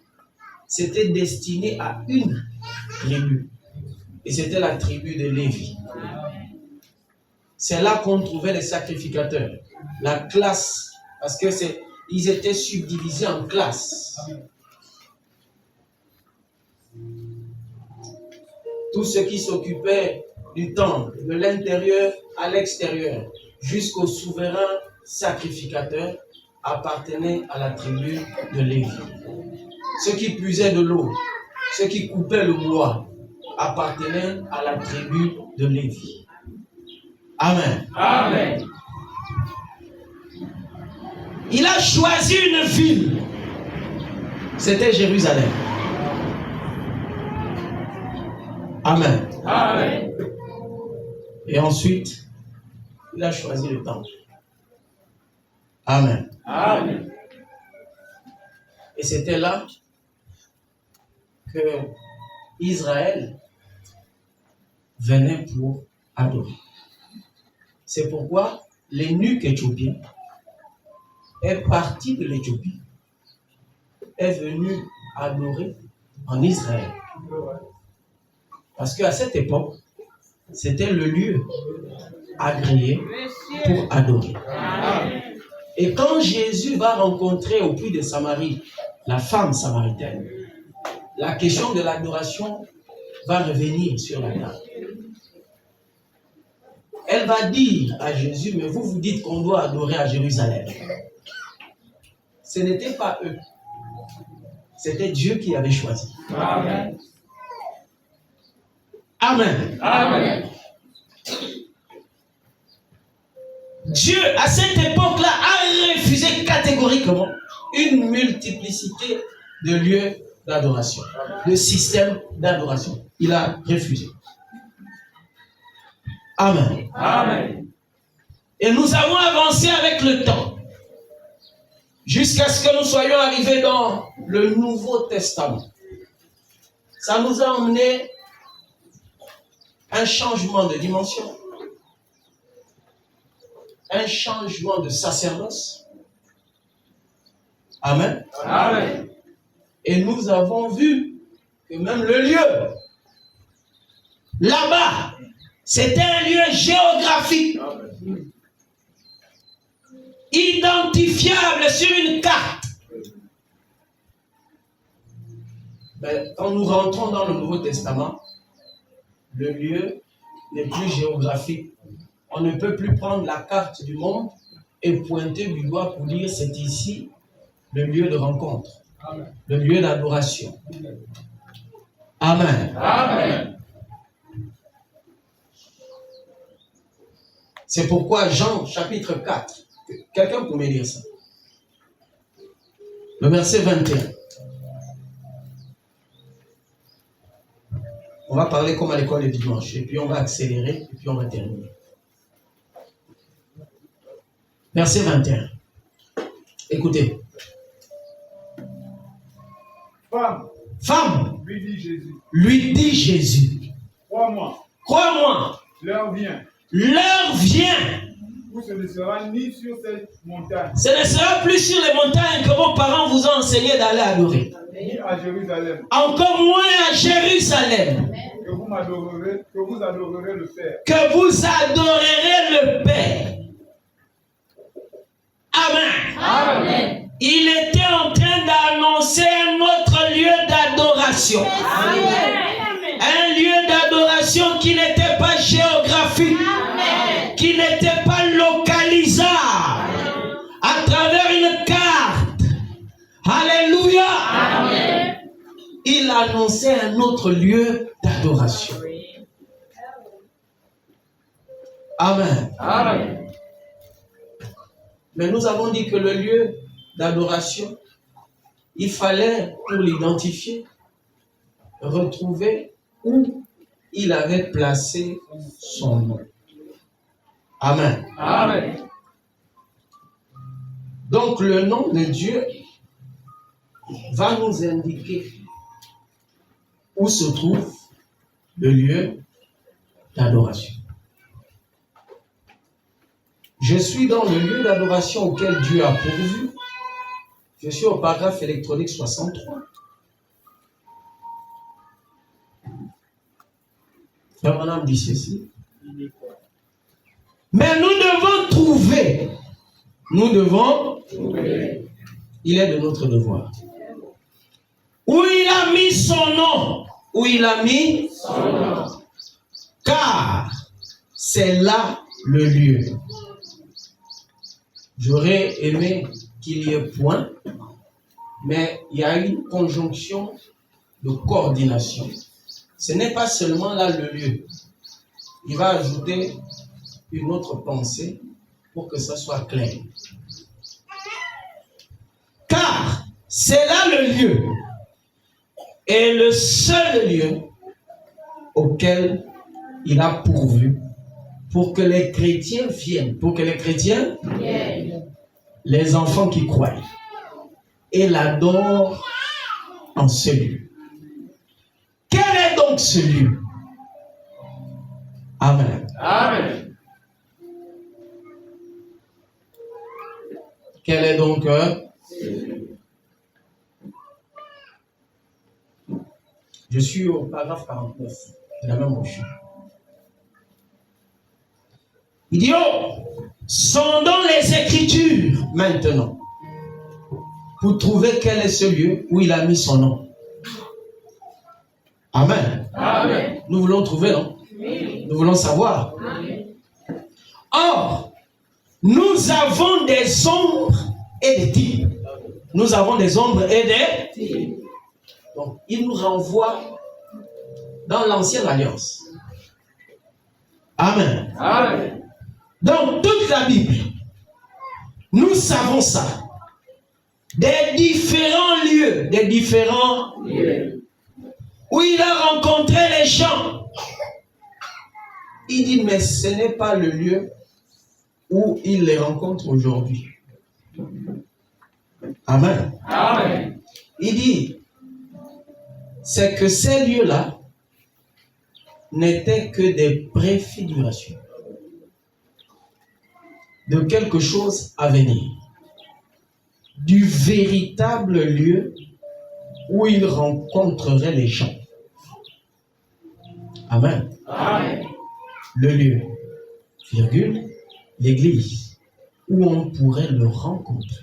c'était destiné à une tribu. Et c'était la tribu de Lévi. C'est là qu'on trouvait les sacrificateurs. La classe, parce que ils étaient subdivisés en classes. Tous ceux qui s'occupaient du temple, de l'intérieur à l'extérieur, jusqu'au souverain sacrificateur, appartenaient à la tribu de Lévi. Ceux qui puisaient de l'eau, ceux qui coupaient le bois, appartenaient à la tribu de Lévi. Amen. Amen. Il a choisi une ville. C'était Jérusalem. Amen. Amen. Et ensuite, il a choisi le temple. Amen. Amen. Et c'était là que Israël venait pour adorer. C'est pourquoi l'eunuque éthiopien est parti de l'Éthiopie, est venu adorer en Israël. Parce qu'à cette époque, c'était le lieu agréé pour adorer. Et quand Jésus va rencontrer au puits de Samarie la femme samaritaine, la question de l'adoration va revenir sur la table. Elle va dire à Jésus, mais vous dites qu'on doit adorer à Jérusalem. Ce n'était pas eux. C'était Dieu qui avait choisi. Amen. Amen. Amen. Dieu, à cette époque-là, a refusé catégoriquement une multiplicité de lieux d'adoration, de systèmes d'adoration. Il a refusé. Amen. Amen. Et nous avons avancé avec le temps, jusqu'à ce que nous soyons arrivés dans le Nouveau Testament. Ça nous a emmené un changement de dimension, un changement de sacerdoce. Amen. Amen. Et nous avons vu que même le lieu, là-bas, c'était un lieu géographique, identifiable sur une carte. Mais quand nous rentrons dans le Nouveau Testament, le lieu n'est plus géographique. On ne peut plus prendre la carte du monde et pointer du doigt pour dire c'est ici le lieu de rencontre, le lieu d'adoration. Amen. Amen. C'est pourquoi Jean chapitre 4, quelqu'un peut me dire ça? Le verset 21. On va parler comme à l'école du dimanche, et puis on va accélérer, et puis on va terminer. Verset 21. Écoutez. Femme, lui dit Jésus. Crois-moi, l'heure vient où ce ne sera ni sur cette montagne, ce ne sera plus sur les montagnes que vos parents vous ont enseigné d'aller adorer. ni à Jérusalem, Encore moins à Jérusalem. que vous adorerez le Père. Que vous adorerez le Père. Amen. Amen. Il était en train d'annoncer un autre lieu d'adoration. Amen. Un lieu d'adoration qui n'était pas géographique, qui n'était pas localisable à travers une carte. Alléluia. Amen. Il annonçait un autre lieu d'adoration. Amen. Amen. Mais nous avons dit que le lieu d'adoration, il fallait, pour l'identifier, retrouver où il avait placé son nom. Amen. Amen. Donc le nom de Dieu va nous indiquer où se trouve le lieu d'adoration. Je suis dans le lieu d'adoration auquel Dieu a pourvu. Je suis au paragraphe électronique 63. Frère Madame dit ceci. Mais nous devons trouver. Il est de notre devoir. Où il a mis son nom. Car c'est là le lieu. J'aurais aimé qu'il y ait point, mais il y a une conjonction de coordination. Ce n'est pas seulement là le lieu. Il va ajouter une autre pensée pour que ça soit clair. Car c'est là le lieu et le seul lieu auquel il a pourvu pour que les chrétiens viennent, les enfants qui croient, et l'adorent en ce lieu. Quel est donc ce lieu? Amen. Amen. Quel est donc Je suis au paragraphe 49 de la même brochure. Il dit, sondons les Écritures maintenant pour trouver quel est ce lieu où il a mis son nom. Amen. Amen. Nous voulons trouver, non? Oui. Nous voulons savoir. Amen. Or, nous avons des ombres et des types. Nous avons des ombres et des types. Donc, il nous renvoie dans l'ancienne alliance. Amen. Amen. Dans toute la Bible, nous savons ça. Des différents lieux, où il a rencontré les gens. Il dit, mais ce n'est pas le lieu où il les rencontre aujourd'hui. Amen. Amen. Il dit, c'est que ces lieux-là n'étaient que des préfigurations de quelque chose à venir, du véritable lieu où il rencontrerait les gens. Amen. Amen. Le lieu, virgule, l'église, où on pourrait le rencontrer.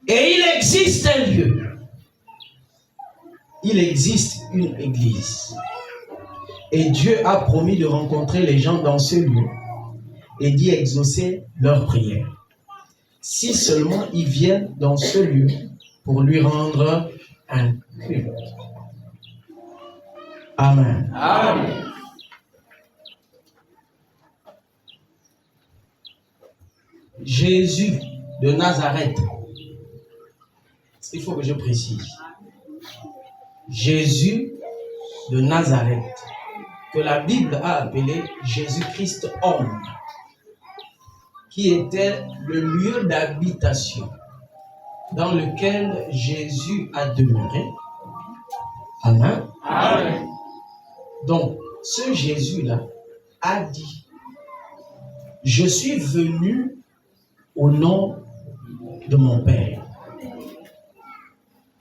Et il existe un lieu. Il existe une église. Et Dieu a promis de rencontrer les gens dans ce lieu et d'y exaucer leurs prières. Si seulement ils viennent dans ce lieu pour lui rendre un culte. Amen. Amen. Jésus de Nazareth. Il faut que je précise. Jésus de Nazareth, que la Bible a appelé Jésus-Christ homme, qui était le lieu d'habitation dans lequel Jésus a demeuré. Amen. Amen. Donc, ce Jésus-là a dit, je suis venu au nom de mon Père.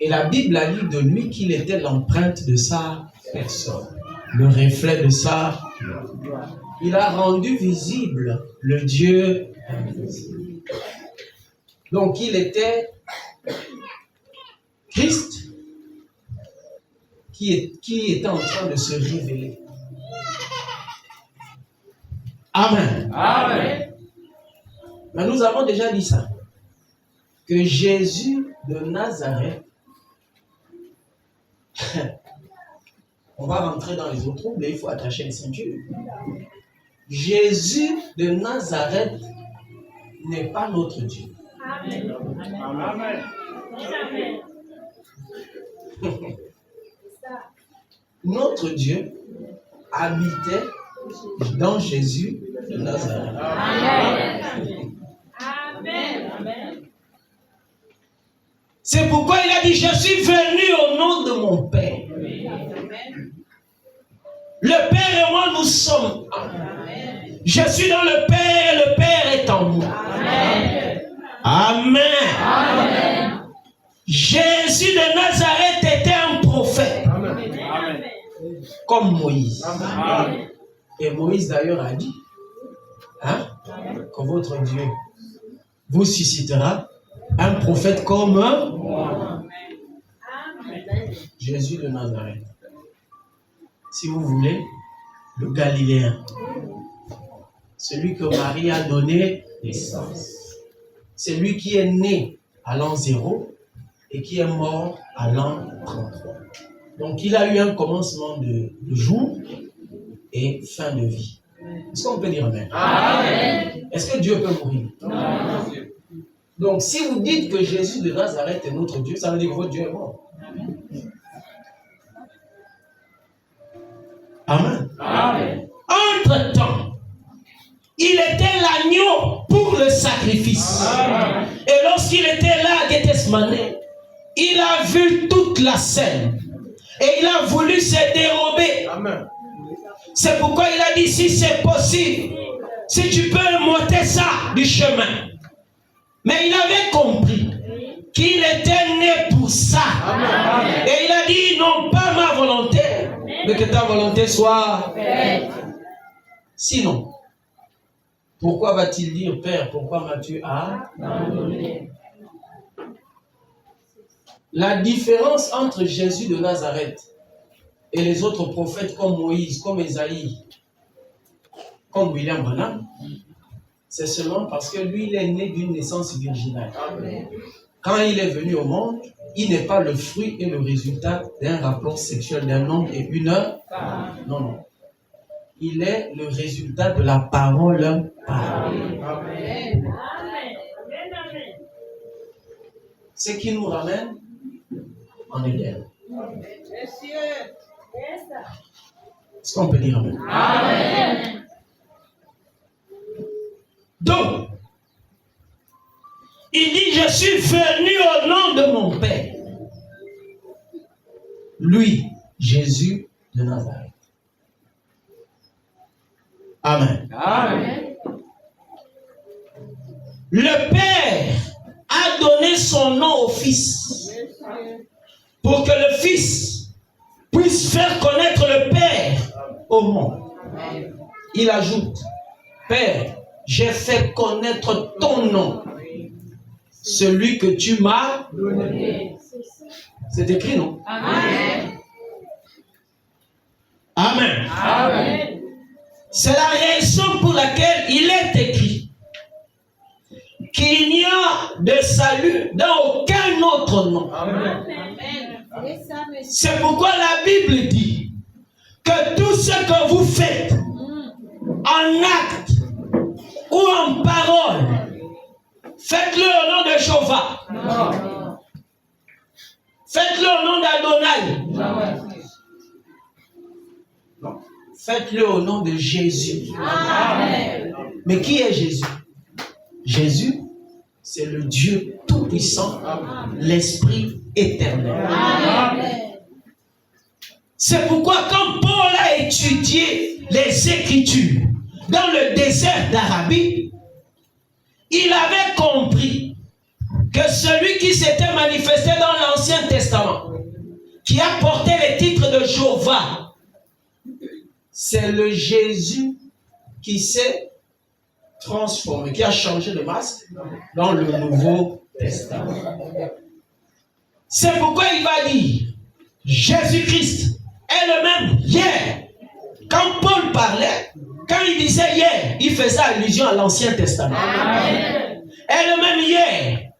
Et la Bible a dit de lui qu'il était l'empreinte de sa personne, le reflet de sa... Il a rendu visible le Dieu invisible. Donc il était Christ qui était en train de se révéler. Amen. Amen. Mais nous avons déjà dit ça, que Jésus de Nazareth, on va rentrer dans les autres troubles, mais il faut attacher les ceintures. Jésus de Nazareth n'est pas notre Dieu. Amen. Amen. Notre Dieu habitait dans Jésus de Nazareth. Amen. Amen. C'est pourquoi il a dit, je suis venu au nom de mon Père. Le Père et moi, nous sommes un. Je suis dans le Père et le Père est en moi. Amen. Amen. Amen. Jésus de Nazareth était un prophète. Amen. Comme Moïse. Amen. Et Moïse d'ailleurs a dit, que votre Dieu vous suscitera un prophète comme Jésus de Nazareth. Si vous voulez, le Galiléen. Celui que Marie a donné naissance. C'est lui qui est né à l'an 0 et qui est mort à l'an 33. Donc il a eu un commencement de jour et fin de vie. Est-ce qu'on peut dire Amen? Amen. Est-ce que Dieu peut mourir? Non. Donc si vous dites que Jésus de Nazareth est notre Dieu, ça veut dire que votre Dieu est mort. Amen. Amen. Entre-temps, il était l'agneau pour le sacrifice. Et lorsqu'il était là à Gethsemane, il a vu toute la scène. Et il a voulu se dérober. C'est pourquoi il a dit, si c'est possible, si tu peux monter ça du chemin. Mais il avait compris qu'il était né pour ça. Et il a dit, non pas ma volonté, mais que ta volonté soit faite. Sinon, pourquoi va-t-il dire, Père, pourquoi m'as-tu abandonné? La différence entre Jésus de Nazareth et les autres prophètes comme Moïse, comme Esaïe, comme William Branham, c'est seulement parce que lui, il est né d'une naissance virginale. Quand il est venu au monde, il n'est pas le fruit et le résultat d'un rapport sexuel d'un homme et une heure. Non, non. Il est le résultat de la parole parlée. Ce qui nous ramène en Éden. Est-ce qu'on peut dire amen? Amen. Donc, il dit, je suis venu au nom de mon Père. Lui, Jésus de Nazareth. Amen. Amen. Le Père a donné son nom au Fils pour que le Fils puisse faire connaître le Père au monde. Il ajoute, Père, j'ai fait connaître ton nom, celui que tu m'as donné. C'est écrit, non? Amen. Amen. Amen. C'est la raison pour laquelle il est écrit qu'il n'y a de salut dans aucun autre nom. Amen. C'est pourquoi la Bible dit que tout ce que vous faites en acte ou en parole, faites-le au nom de Jéhovah. Faites-le au nom d'Adonai. Faites-le au nom de Jésus. Amen. Mais qui est Jésus? Jésus, c'est le Dieu Tout-Puissant, l'Esprit éternel. Amen. C'est pourquoi quand Paul a étudié les Écritures dans le désert d'Arabie, il avait compris que celui qui s'était manifesté dans l'Ancien Testament, qui a porté le titre de Jéhovah, c'est le Jésus qui s'est transformé, qui a changé de masque dans le Nouveau Testament. C'est pourquoi il va dire, Jésus-Christ est le même hier. Quand Paul parlait, quand il disait hier, il faisait allusion à l'Ancien Testament. Amen. Est le même hier.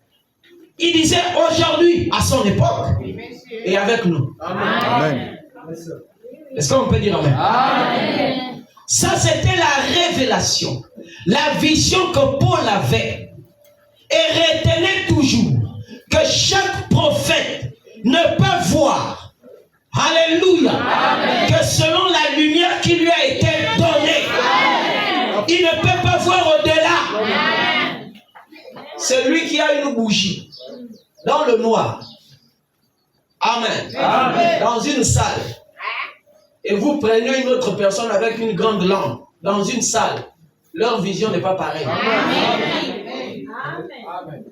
Il disait aujourd'hui, à son époque, et avec nous. Amen. Est-ce qu'on peut dire amen? Amen. Ça, c'était la révélation, la vision que Paul avait. Et retenez toujours que chaque prophète ne peut voir, alléluia, amen, que selon la lumière qui lui a été donnée. Amen. Il ne peut pas voir au-delà. Amen. Celui qui a une bougie dans le noir, amen, amen, dans une salle, et vous prenez une autre personne avec une grande lampe dans une salle, leur vision n'est pas pareille. Amen. Amen.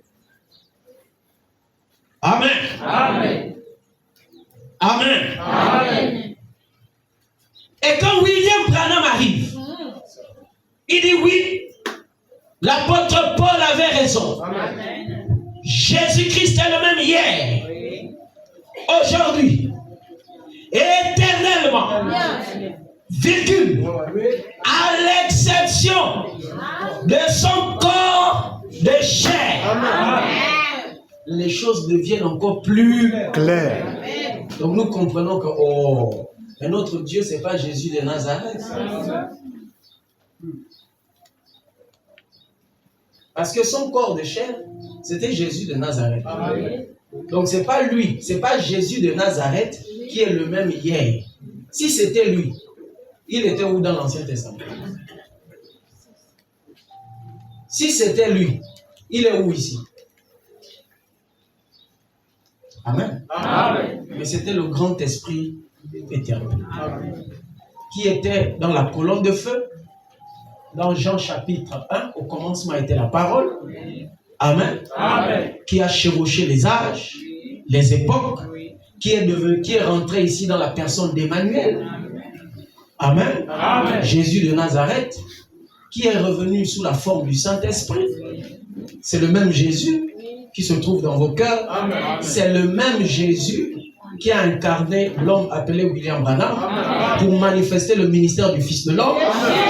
Amen. Amen. Amen. Amen. Et quand William Branham arrive, il dit oui, l'apôtre Paul avait raison. Amen. Jésus-Christ est le même hier, aujourd'hui, éternellement, virgule, à l'exception de son corps de chair. Amen. Les choses deviennent encore plus claires. Donc nous comprenons que notre Dieu, ce n'est pas Jésus de Nazareth. Parce que son corps de chair, c'était Jésus de Nazareth. Amen. Donc ce n'est pas lui, ce n'est pas Jésus de Nazareth qui est le même hier. Si c'était lui, il était où dans l'Ancien Testament? Si c'était lui, il est où ici? Amen. Amen. Mais c'était le grand esprit éternel qui était dans la colonne de feu. Dans Jean chapitre 1, au commencement était la parole. Amen. Amen. Qui a chevauché les âges, les époques, qui est rentré ici dans la personne d'Emmanuel. Amen. Amen. Jésus de Nazareth, qui est revenu sous la forme du Saint-Esprit. C'est le même Jésus qui se trouve dans vos cœurs. Amen. C'est le même Jésus qui a incarné l'homme appelé William Branham pour manifester le ministère du Fils de l'homme.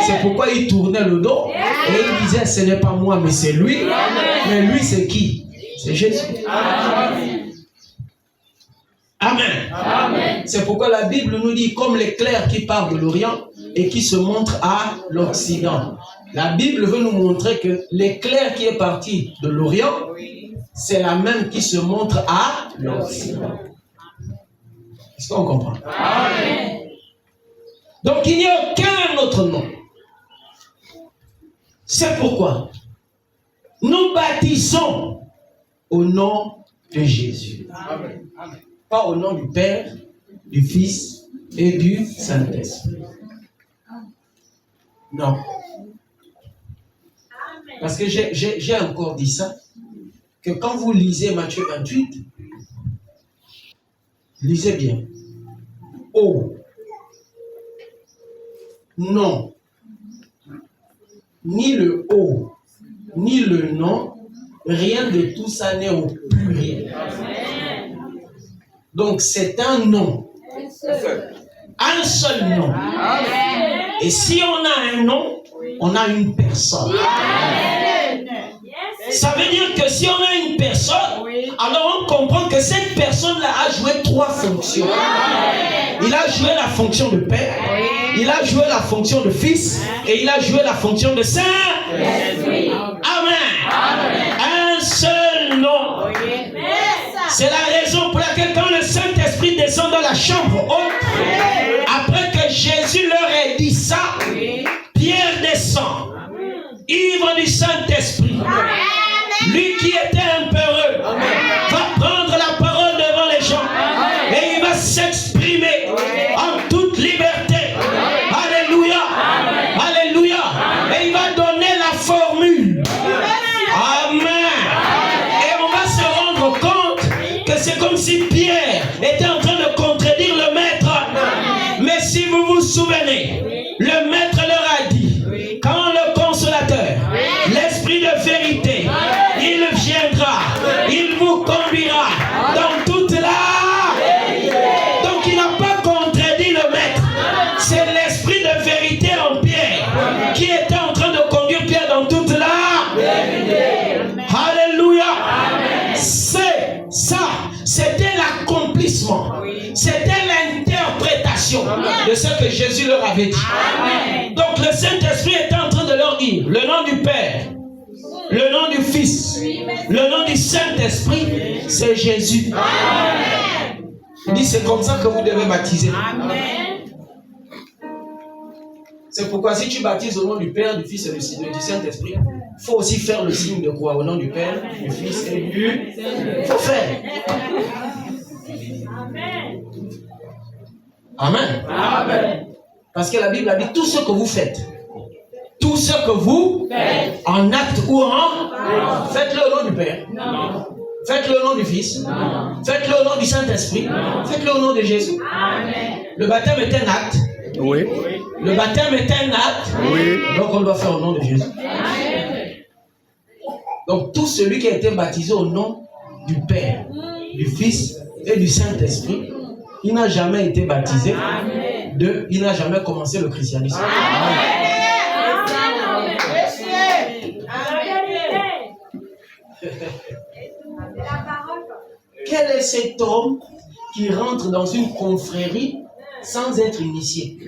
C'est pourquoi il tournait le dos et il disait, ce n'est pas moi, mais c'est lui. Mais lui, c'est qui? C'est Jésus. Amen. Amen. Amen. C'est pourquoi la Bible nous dit, comme l'éclair qui part de l'Orient et qui se montre à l'Occident. La Bible veut nous montrer que l'éclair qui est parti de l'Orient, c'est la même qui se montre à l'Occident. Est-ce qu'on comprend? Amen. Donc il n'y a aucun autre nom. C'est pourquoi nous baptisons au nom de Jésus. Amen. Pas au nom du Père, du Fils et du Saint-Esprit. Non. Parce que j'ai encore dit ça, que quand vous lisez Matthieu 28, lisez bien. Oh. Non. Ni le haut, ni le nom, rien de tout ça n'est au pluriel. Donc c'est un nom. Un seul nom. Et si on a un nom, on a une personne. Ça veut dire que si on a une personne, alors on comprend que cette personne-là a joué trois fonctions. Il a joué la fonction de Père, il a joué la fonction de Fils et il a joué la fonction de Saint. Amen. Un seul nom. C'est la raison pour laquelle quand le Saint-Esprit descend dans la chambre haute, après que Jésus leur ait dit ça, Pierre descend, ivre du Saint-Esprit. Lui qui était un peureux va prendre la parole devant les gens et il va s'exprimer en toute liberté. Alléluia. Alléluia. Et il va donner la formule. Amen. Et on va se rendre compte que c'est comme si Pierre était en train de contredire le maître. Mais si vous vous souvenez, le maître leur a dit, quand le consolateur, l'esprit de vérité, il viendra, il vous conduira dans toute la... Donc il n'a pas contredit le maître. C'est l'esprit de vérité en Pierre qui était en train de conduire Pierre dans toute la... Alléluia. C'est ça, c'était l'accomplissement. C'était l'interprétation de ce que Jésus leur avait dit. Donc le Saint-Esprit était en train de leur dire le nom du Père, le nom du Fils, le nom du Saint-Esprit, c'est Jésus. Il dit c'est comme ça que vous devez baptiser. C'est pourquoi si tu baptises au nom du Père, du Fils et du Saint-Esprit, il faut aussi faire le signe de croix au nom du Père, du Fils et du... Il faut faire. Amen. Amen. Parce que la Bible a dit tout ce que vous faites, tout ce que vous faites, en acte ou en... Faites-le au nom du Père. Non. Faites-le au nom du Fils. Non. Faites-le au nom du Saint-Esprit. Faites-le au nom de Jésus. Amen. Le baptême est un acte. Oui. Le baptême est un acte. Oui. Donc on doit faire au nom de Jésus. Amen. Donc tout celui qui a été baptisé au nom du Père, du Fils et du Saint-Esprit, il n'a jamais été baptisé. Il n'a jamais commencé le christianisme. Quel est cet homme qui rentre dans une confrérie sans être initié?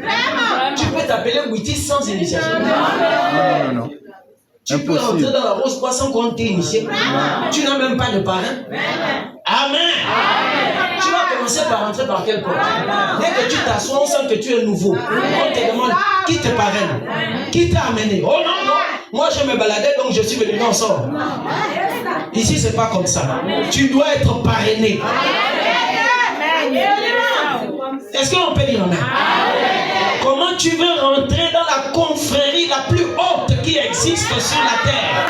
Tu peux t'appeler Witty sans initiation. Non. Tu peux rentrer dans la rose bois sans qu'on t'ait initié. Tu n'as même pas de parrain. Amen. Tu vas commencer par rentrer par quelle porte? Dès que tu t'assois, on sent que tu es nouveau. On te demande qui te parraine, qui t'a amené. Oh non. moi je me baladais donc je suis venu. Non, sort. Ici c'est pas comme ça. Tu dois être parrainé. Est-ce qu'on peut dire amen? Comment tu veux rentrer dans la confrérie la plus haute qui existe sur la terre?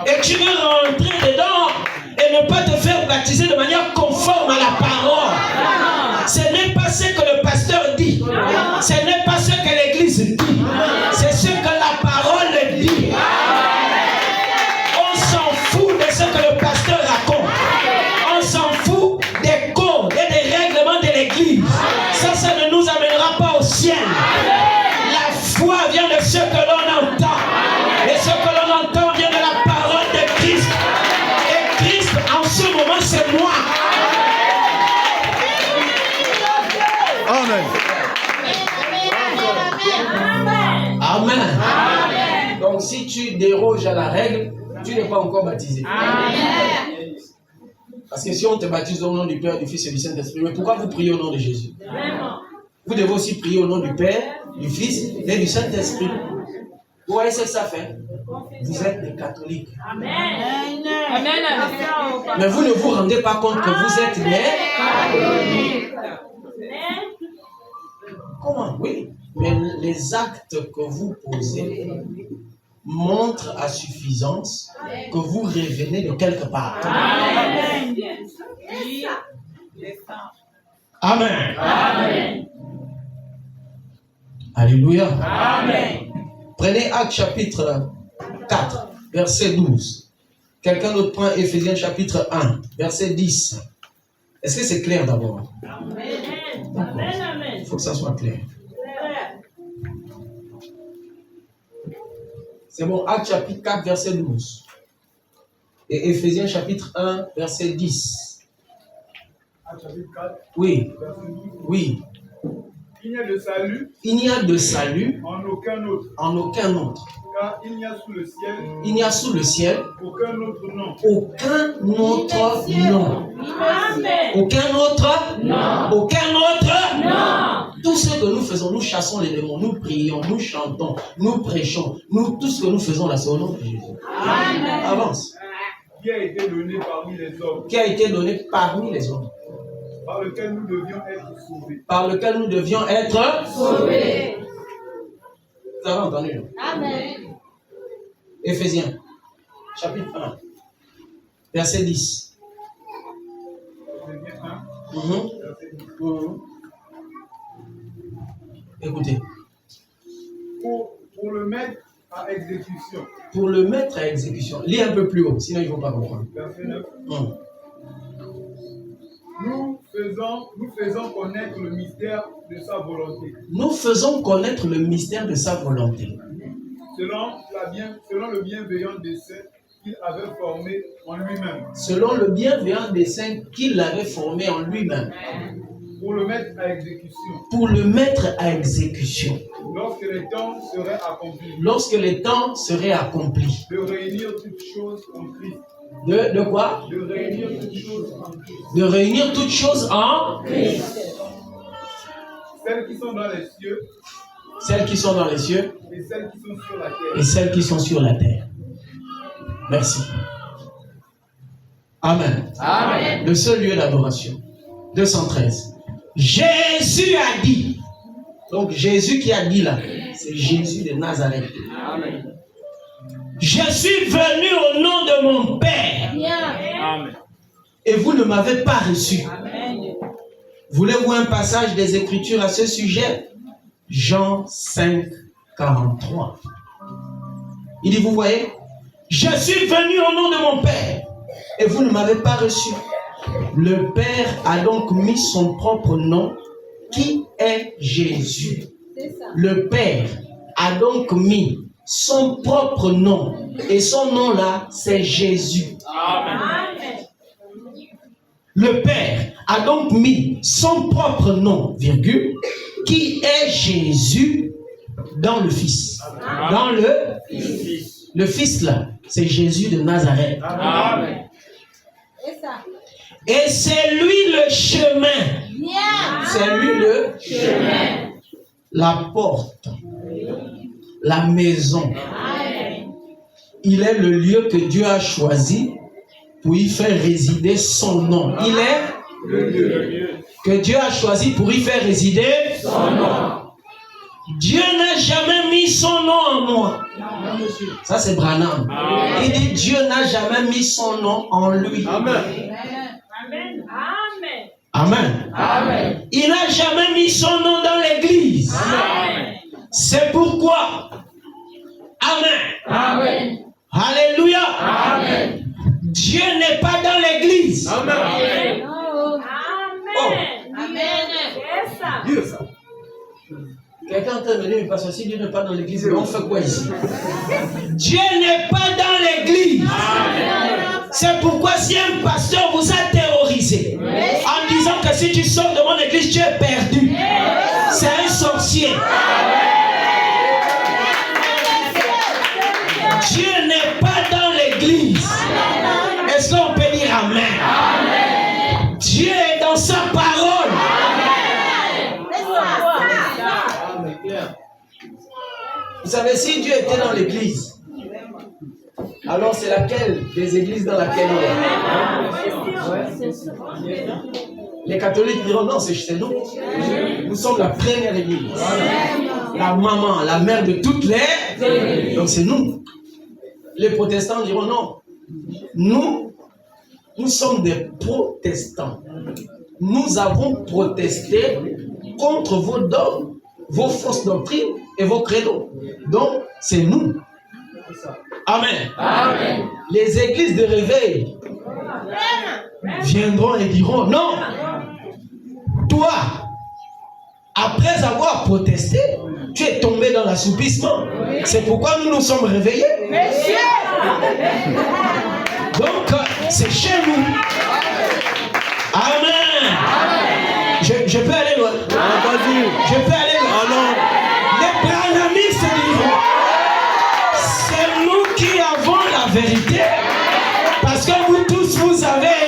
Et tu veux rentrer dedans et ne pas te faire baptiser de manière conforme à la parole. Ce n'est pas ce que le pasteur dit. Ce n'est pas ce que l'église dit. C'est ce que la parole dit. On s'en fout de ce que le pasteur raconte. On s'en fout des codes et des règlements de l'église. Ça ne nous amènera pas au ciel. La foi vient de ce que l'on entend. Et ce que l'on entend vient de la parole de Christ. Et Christ, en ce moment, c'est moi. Amen. Amen. Donc, si tu déroges à la règle, tu n'es pas encore baptisé. Amen. Parce que si on te baptise au nom du Père, du Fils et du Saint-Esprit, mais pourquoi vous priez au nom de Jésus? Vous devez aussi prier au nom du Père, du Fils et du Saint-Esprit. Vous voyez ce que ça fait? Vous êtes des catholiques. Amen. Mais vous ne vous rendez pas compte que vous êtes des catholiques. Comment? Oui. Mais les actes que vous posez montrent à suffisance que vous revenez de quelque part. Amen. Amen. Amen. Alléluia. Amen. Prenez Actes chapitre 4, verset 12. Quelqu'un d'autre prend Éphésiens chapitre 1, verset 10. Est-ce que c'est clair d'abord? Il faut que ça soit clair. C'est bon, Actes chapitre 4, verset 12. Et Éphésiens chapitre 1, verset 10. Actes chapitre 4, Oui, verset 12. oui. Il n'y a de salut Il n'y a de salut en aucun autre, en aucun autre. car il n'y a sous le ciel Il n'y a sous le ciel aucun autre nom. aucun autre nom. Amen. Aucun autre Non. Aucun autre Non. Tout ce que nous faisons, nous chassons les démons, nous prions, nous chantons, nous prêchons. Nous, tout ce que nous faisons là, c'est au nom de Jésus. Amen. Avance. Qui a été donné parmi les hommes, Qui a été donné parmi les hommes, par lequel nous devions être sauvés. par lequel nous devions être Sauvé. Vous avez entendu, non? Amen. Éphésiens, chapitre 1, verset 10. Éphésiens 1, Mhm. verset 10. Mhm. Écoutez, Pour le mettre à exécution. pour le mettre à exécution, lis un peu plus haut, sinon ils ne vont pas comprendre. Verset 9. Mhm. Nous faisons connaître le mystère de sa volonté, Nous faisons connaître le mystère de sa volonté, selon le bienveillant dessein qu'il avait formé en lui-même, selon le bienveillant dessein qu'il avait formé en lui-même, pour le mettre à exécution, pour le mettre à exécution, lorsque les temps seraient accomplis, lorsque les temps seraient accomplis. de réunir toutes choses en Christ, De quoi? de réunir toutes choses en Christ, De réunir toutes choses en celles qui sont dans les cieux celles qui sont dans les cieux et celles qui sont sur la terre. et celles qui sont sur la terre. Merci. Amen. Amen. Le seul lieu d'adoration. 213. Jésus a dit. Donc Jésus qui a dit là, c'est Jésus de Nazareth. Amen. Je suis venu au nom de mon Père Amen. et vous ne m'avez pas reçu. Amen. Voulez-vous un passage des Écritures à ce sujet? Jean 5, 43. Il dit, vous voyez, je suis venu au nom de mon Père et vous ne m'avez pas reçu. Le Père a donc mis son propre nom qui est Jésus. Le Père a donc mis son propre nom et son nom là, c'est Jésus. Amen. Le Père a donc mis son propre nom, virgule, qui est Jésus dans le Fils. Dans le Fils là, c'est Jésus de Nazareth. Amen. Et c'est lui le chemin. C'est lui le Chemin. la porte, la maison. Amen. Il est le lieu que Dieu a choisi pour y faire résider son nom. Il est Le lieu. que Dieu a choisi pour y faire résider Son nom. Dieu n'a jamais mis son nom en moi. Non, monsieur. Ça, c'est Branham. Il dit Dieu n'a jamais mis son nom en lui. Amen. Amen. Amen. Amen. Amen. Il n'a jamais mis son nom dans l'église. Amen. C'est pourquoi. Amen. Amen. Alléluia. Amen. Dieu n'est pas dans l'église. Amen. Amen. Oh. Amen. Yes, sir. Dieu, ça. Quelqu'un est en train de me dire, parce que si Dieu n'est pas dans l'église, on fait quoi ici? Dieu n'est pas dans l'église. C'est pourquoi si un pasteur vous a terrorisé en disant que si tu sors de mon église, tu es perdu, c'est un sorcier. Dieu n'est pas dans l'église. Est-ce qu'on peut dire Amen? Dieu est dans sa parole. Vous savez, si Dieu était dans l'église, alors c'est laquelle des églises dans laquelle il est? Les catholiques diront non, c'est chez nous. Nous sommes la première église. La maman, la mère de toutes les. Donc c'est nous. Les protestants diront non. Nous sommes des protestants. Nous avons protesté contre vos dogmes, vos fausses doctrines et vos credos. Donc, c'est nous. Amen. Amen. Les églises de réveil viendront et diront non. Toi, après avoir protesté, tu es tombé dans l'assoupissement. C'est pourquoi nous nous sommes réveillés. Donc, c'est chez nous. Amen. Je peux aller loin. Je peux aller loin. Les branhamistes diront, c'est nous qui avons la vérité. Parce que vous tous, vous avez.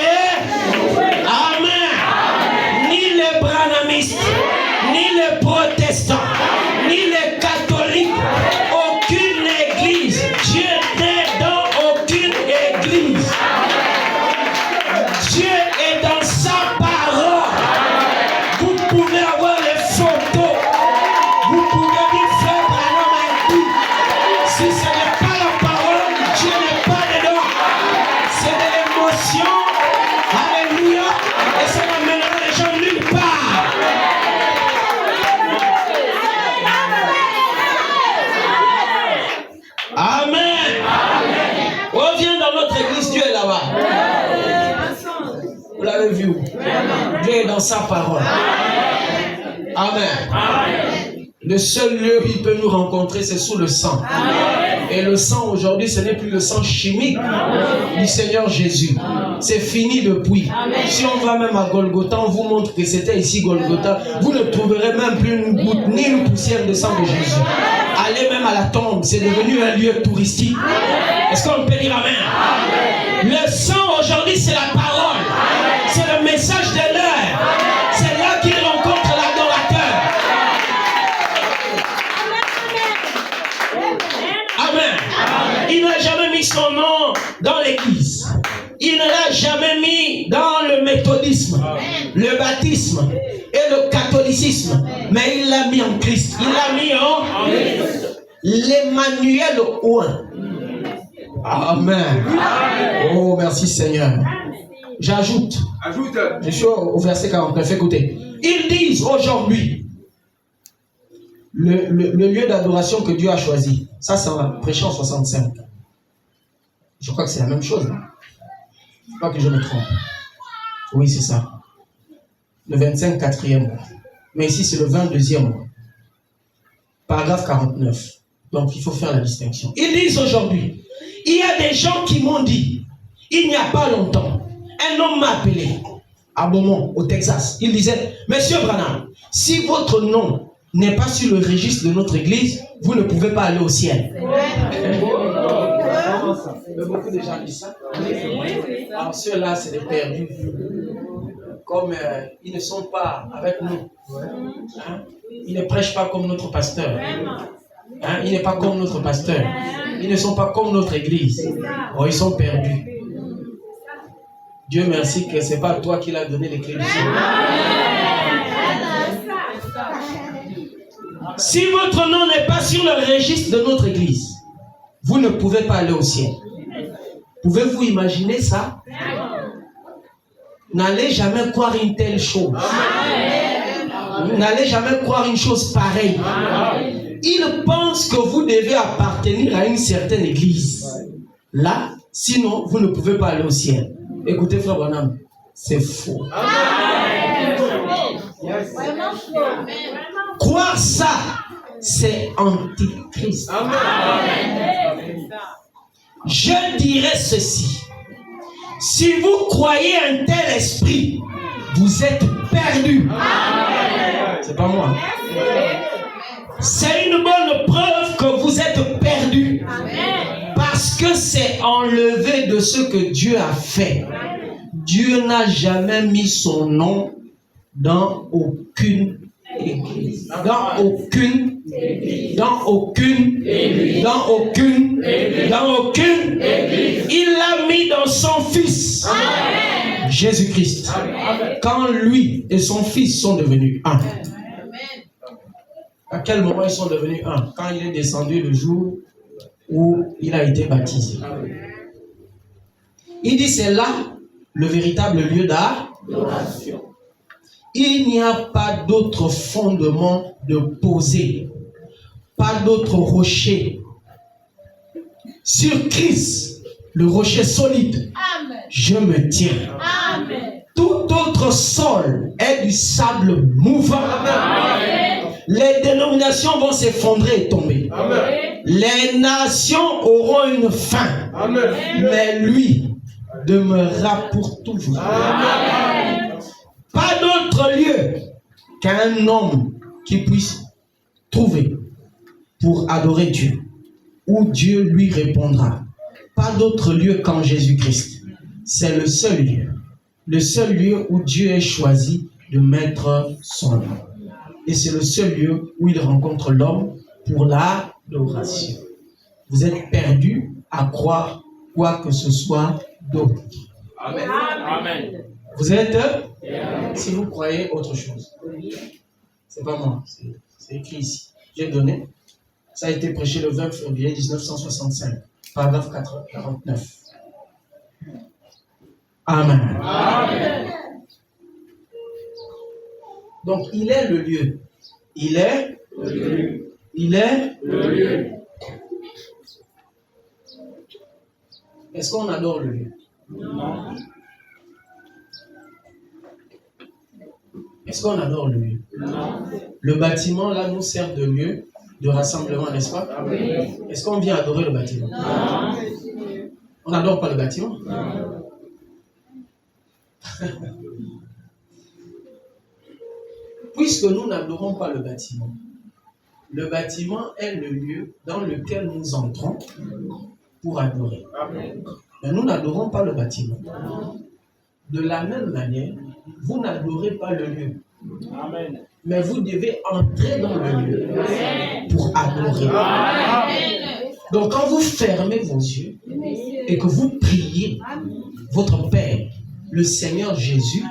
Amen. Ni les branhamistes, ni les protestants, ni les catholiques, aucune église. Dieu n'est dans aucune église. Dieu est dans sa parole. Vous pouvez avoir les photos. Vous pouvez dire frère Branham a dit. Si ce n'est pas la parole, Dieu n'est pas dedans. C'est de l'émotion. Alléluia. Et ça n'amènera les gens nulle part. Amen. Reviens dans notre église, Dieu est là-bas. Vous l'avez vu. Dieu est dans sa parole. Amen. Le seul lieu où il peut nous rencontrer, c'est sous le sang. Et le sang aujourd'hui, ce n'est plus le sang chimique du Seigneur Jésus. C'est fini depuis. Si on va même à Golgotha, on vous montre que c'était ici Golgotha. Vous ne trouverez même plus une goutte ni une poussière de sang de Jésus. Allez même à la tombe, c'est devenu un lieu touristique. Est-ce qu'on peut dire Amen? Le sang aujourd'hui, c'est la parole. C'est le message de l'heure. C'est là qu'il rencontre l'adorateur. Amen. Il n'a jamais mis son nom dans l'église. Il ne l'a jamais mis dans le méthodisme, le baptisme et le catholicisme. Mais il l'a mis en Christ. Il l'a mis en l'Emmanuel oint. Amen. Oh, merci Seigneur. J'ajoute. Je suis au verset 49. Écoutez. Ils disent aujourd'hui, le lieu d'adoration que Dieu a choisi, ça c'est en prêchant 65. Je crois que c'est la même chose. Pas que je me trompe. Oui, c'est ça. Le 25, 4e mois. Mais ici, c'est le 22e mois. Paragraphe 49. Donc, il faut faire la distinction. Ils disent aujourd'hui, il y a des gens qui m'ont dit, il n'y a pas longtemps, un homme m'a appelé à Beaumont, au Texas. Il disait, Monsieur Branham, si votre nom n'est pas sur le registre de notre église, vous ne pouvez pas aller au ciel. Mais beaucoup de gens disent ça. Alors ceux-là, c'est des perdus. Comme ils ne sont pas avec nous. Hein? Ils ne prêchent pas comme notre pasteur. Hein, il n'est pas comme notre pasteur. Ils ne sont pas comme notre église. Oh, ils sont perdus. Dieu merci que ce n'est pas toi qui l'as donné les clés du ciel. Si votre nom n'est pas sur le registre de notre église, vous ne pouvez pas aller au ciel. Pouvez-vous imaginer ça? N'allez jamais croire une telle chose. N'allez jamais croire une chose pareille. Ils pensent que vous devez appartenir à une certaine église. Là, sinon, vous ne pouvez pas aller au ciel. Écoutez, frère Branham, c'est faux. Croire ça, c'est antichrist. Je dirais ceci. Si vous croyez un tel esprit, vous êtes perdu. C'est pas moi. C'est une bonne preuve que vous êtes perdu. Parce que c'est enlevé de ce que Dieu a fait. Dieu n'a jamais mis son nom dans aucune église. Dans aucune église. Dans aucune église. Dans aucune église. Dans aucune église. Il l'a mis dans son Fils. Jésus-Christ. Quand lui et son Fils sont devenus un. À quel moment ils sont devenus un? Quand il est descendu le jour où il a été baptisé. Il dit c'est là le véritable lieu d'adoration. Il n'y a pas d'autre fondement de poser, pas d'autre rocher. Sur Christ, le rocher solide, je me tiens. Tout autre sol est du sable mouvant. Les dénominations vont s'effondrer et tomber. Amen. Les nations auront une fin. Amen. Mais lui demeurera pour toujours. Amen. Pas d'autre lieu qu'un homme qui puisse trouver pour adorer Dieu, où Dieu lui répondra. Pas d'autre lieu qu'en Jésus-Christ. C'est le seul lieu où Dieu a choisi de mettre son nom. Et c'est le seul lieu où il rencontre l'homme pour l'adoration. Vous êtes perdus à croire quoi que ce soit d'autre. Amen. Amen. Vous êtes, si vous croyez autre chose. C'est pas moi, c'est écrit ici. J'ai donné. Ça a été prêché le 20 février 1965, paragraphe 49. Amen. Amen. Donc, il est le lieu. Il est le lieu. Il est le lieu. Est-ce qu'on adore le lieu? Non. Est-ce qu'on adore le lieu? Non. Le bâtiment, là, nous sert de lieu de rassemblement, n'est-ce pas? Oui. Est-ce qu'on vient adorer le bâtiment? Non. On n'adore pas le bâtiment? Non. Puisque nous n'adorons pas le bâtiment est le lieu dans lequel nous entrons pour adorer. Mais nous n'adorons pas le bâtiment. De la même manière, vous n'adorez pas le lieu. Amen. Mais vous devez entrer dans le lieu pour adorer. Amen. Donc quand vous fermez vos yeux et que vous priez votre Père, le Seigneur Jésus,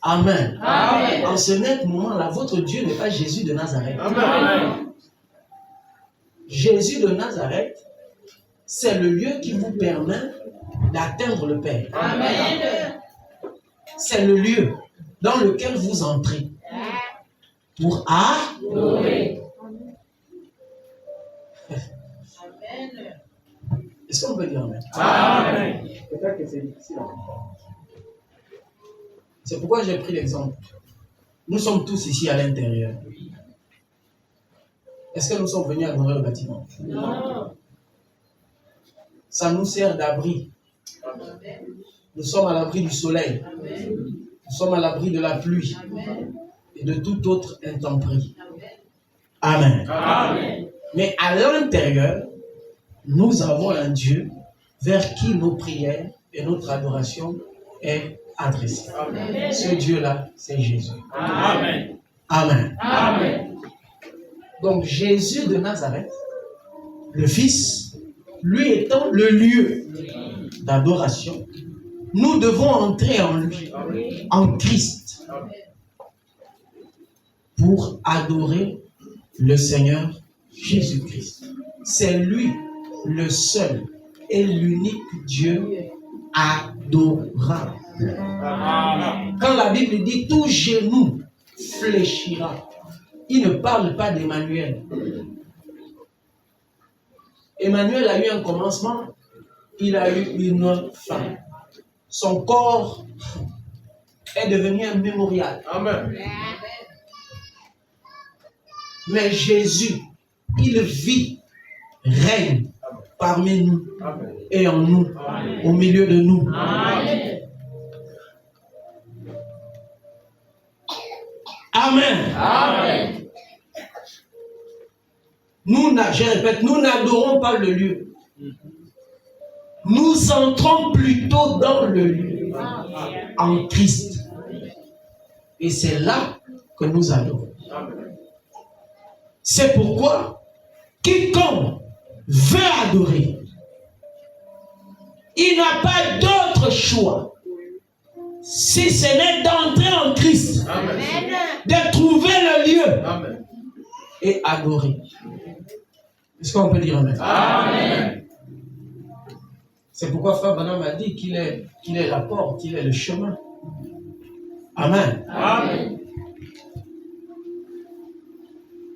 Amen. Amen. En ce net moment-là, votre Dieu n'est pas Jésus de Nazareth. Amen. Jésus de Nazareth, c'est le lieu qui vous permet d'atteindre le Père. Amen. C'est le lieu dans lequel vous entrez pour adorer. Est-ce qu'on peut dire Amen? Amen. Peut-être que c'est difficile à comprendre. C'est pourquoi j'ai pris l'exemple. Nous sommes tous ici à l'intérieur. Est-ce que nous sommes venus adorer le bâtiment? Non. Ça nous sert d'abri. Nous sommes à l'abri du soleil. Nous sommes à l'abri de la pluie et de toute autre intempérie. Amen. Amen. Mais à l'intérieur, nous avons un Dieu vers qui nos prières et notre adoration est adressée. Amen. Ce Dieu-là, c'est Jésus. Amen. Amen. Amen. Donc Jésus de Nazareth, le Fils, lui étant le lieu d'adoration, nous devons entrer en lui, en Christ, pour adorer le Seigneur Jésus-Christ. C'est lui le seul et l'unique Dieu adorable. Quand la Bible dit tout genou fléchira, il ne parle pas d'Emmanuel. Emmanuel a eu un commencement, il a eu une fin. Son corps est devenu un mémorial. Amen. Mais Jésus, il vit, règne parmi nous et en nous, au milieu de nous. Amen. Amen. Je répète, nous n'adorons pas le lieu. Nous entrons plutôt dans le lieu, en Christ. Et c'est là que nous adorons. C'est pourquoi quiconque veut adorer, il n'a pas d'autre choix, si ce n'est d'entrer en Christ, de trouver le lieu et adorer. Est-ce qu'on peut dire Amen? Amen. C'est pourquoi Frère Branham a dit qu'il est la porte, qu'il est le chemin. Amen. Amen.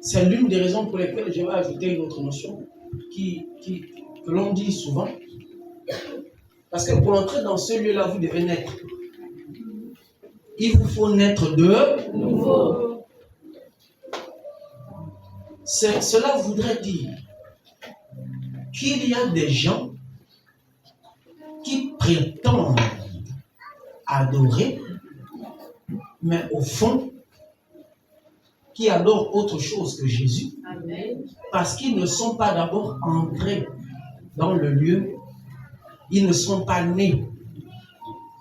C'est l'une des raisons pour lesquelles je vais ajouter une autre notion que l'on dit souvent. Parce que pour entrer dans ce lieu-là, vous devez naître. Il vous faut naître de nouveau. Cela voudrait dire qu'il y a des gens qui prétendent adorer, mais au fond, qui adorent autre chose que Jésus, parce qu'ils ne sont pas d'abord entrés dans le lieu, ils ne sont pas nés.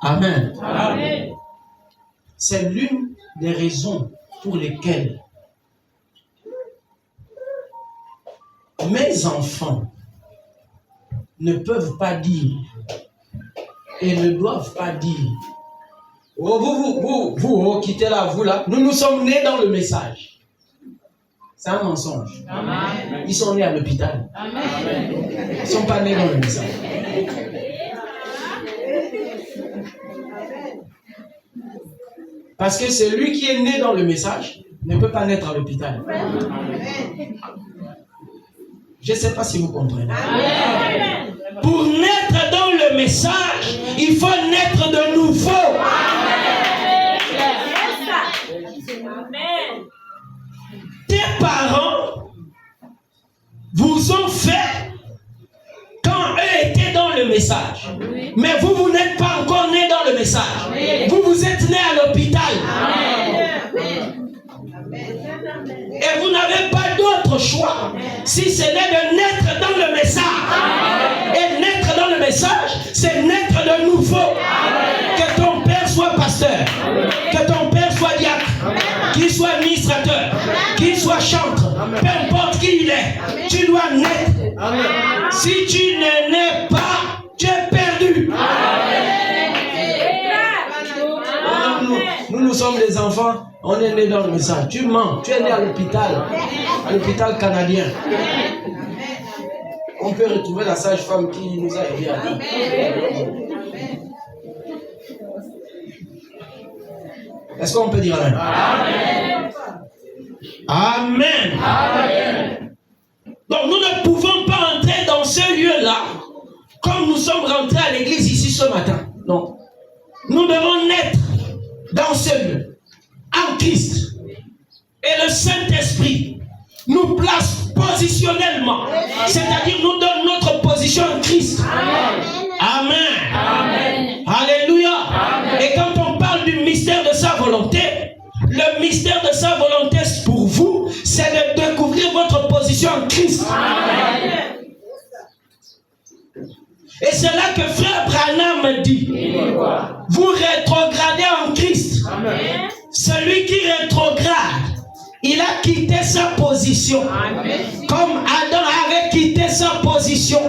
Amen. Amen. C'est l'une des raisons pour lesquelles mes enfants ne peuvent pas dire et ne doivent pas dire: oh, vous, quittez là, vous là. Nous sommes nés dans le message. C'est un mensonge. Amen. Ils sont nés à l'hôpital. Amen. Ils ne sont pas nés dans le message. Parce que celui qui est né dans le message ne peut pas naître à l'hôpital. Je ne sais pas si vous comprenez. Amen. Pour naître dans le message, il faut naître de nouveau. Amen. Tes parents vous ont fait quand eux étaient dans le message. Mais vous n'êtes pas encore nés dans le message. Vous êtes nés à l'hôpital. Et vous n'avez pas d'autre choix si ce n'est de naître dans le message. Et naître dans le message, c'est naître de nouveau. Que ton père soit pasteur, que ton père soit diacre, qu'il soit administrateur, qu'il soit chantre, peu importe qui il est, tu dois naître. Si tu ne nais pas, tu es perdu. Nous sommes des enfants, on est nés dans le message. Tu mens, tu es né à l'hôpital canadien. On peut retrouver la sage-femme qui nous a aidés à nous. Est-ce qu'on peut dire Amen? Amen. Amen. Donc nous ne pouvons pas entrer dans ce lieu-là comme nous sommes rentrés à l'église ici ce matin. Non. Nous devons naître dans ce lieu, en Christ. Et le Saint-Esprit nous place positionnellement. C'est-à-dire nous donne notre position en Christ. Amen. Amen. Alléluia. Amen. Et quand on parle du mystère de sa volonté, le mystère de sa volonté pour vous, c'est de découvrir votre position en Christ. Amen. Et c'est là que Frère Branham dit: vous rétrogradez en Christ. Amen. Celui qui rétrograde Il a quitté sa position. Comme Adam avait quitté sa position.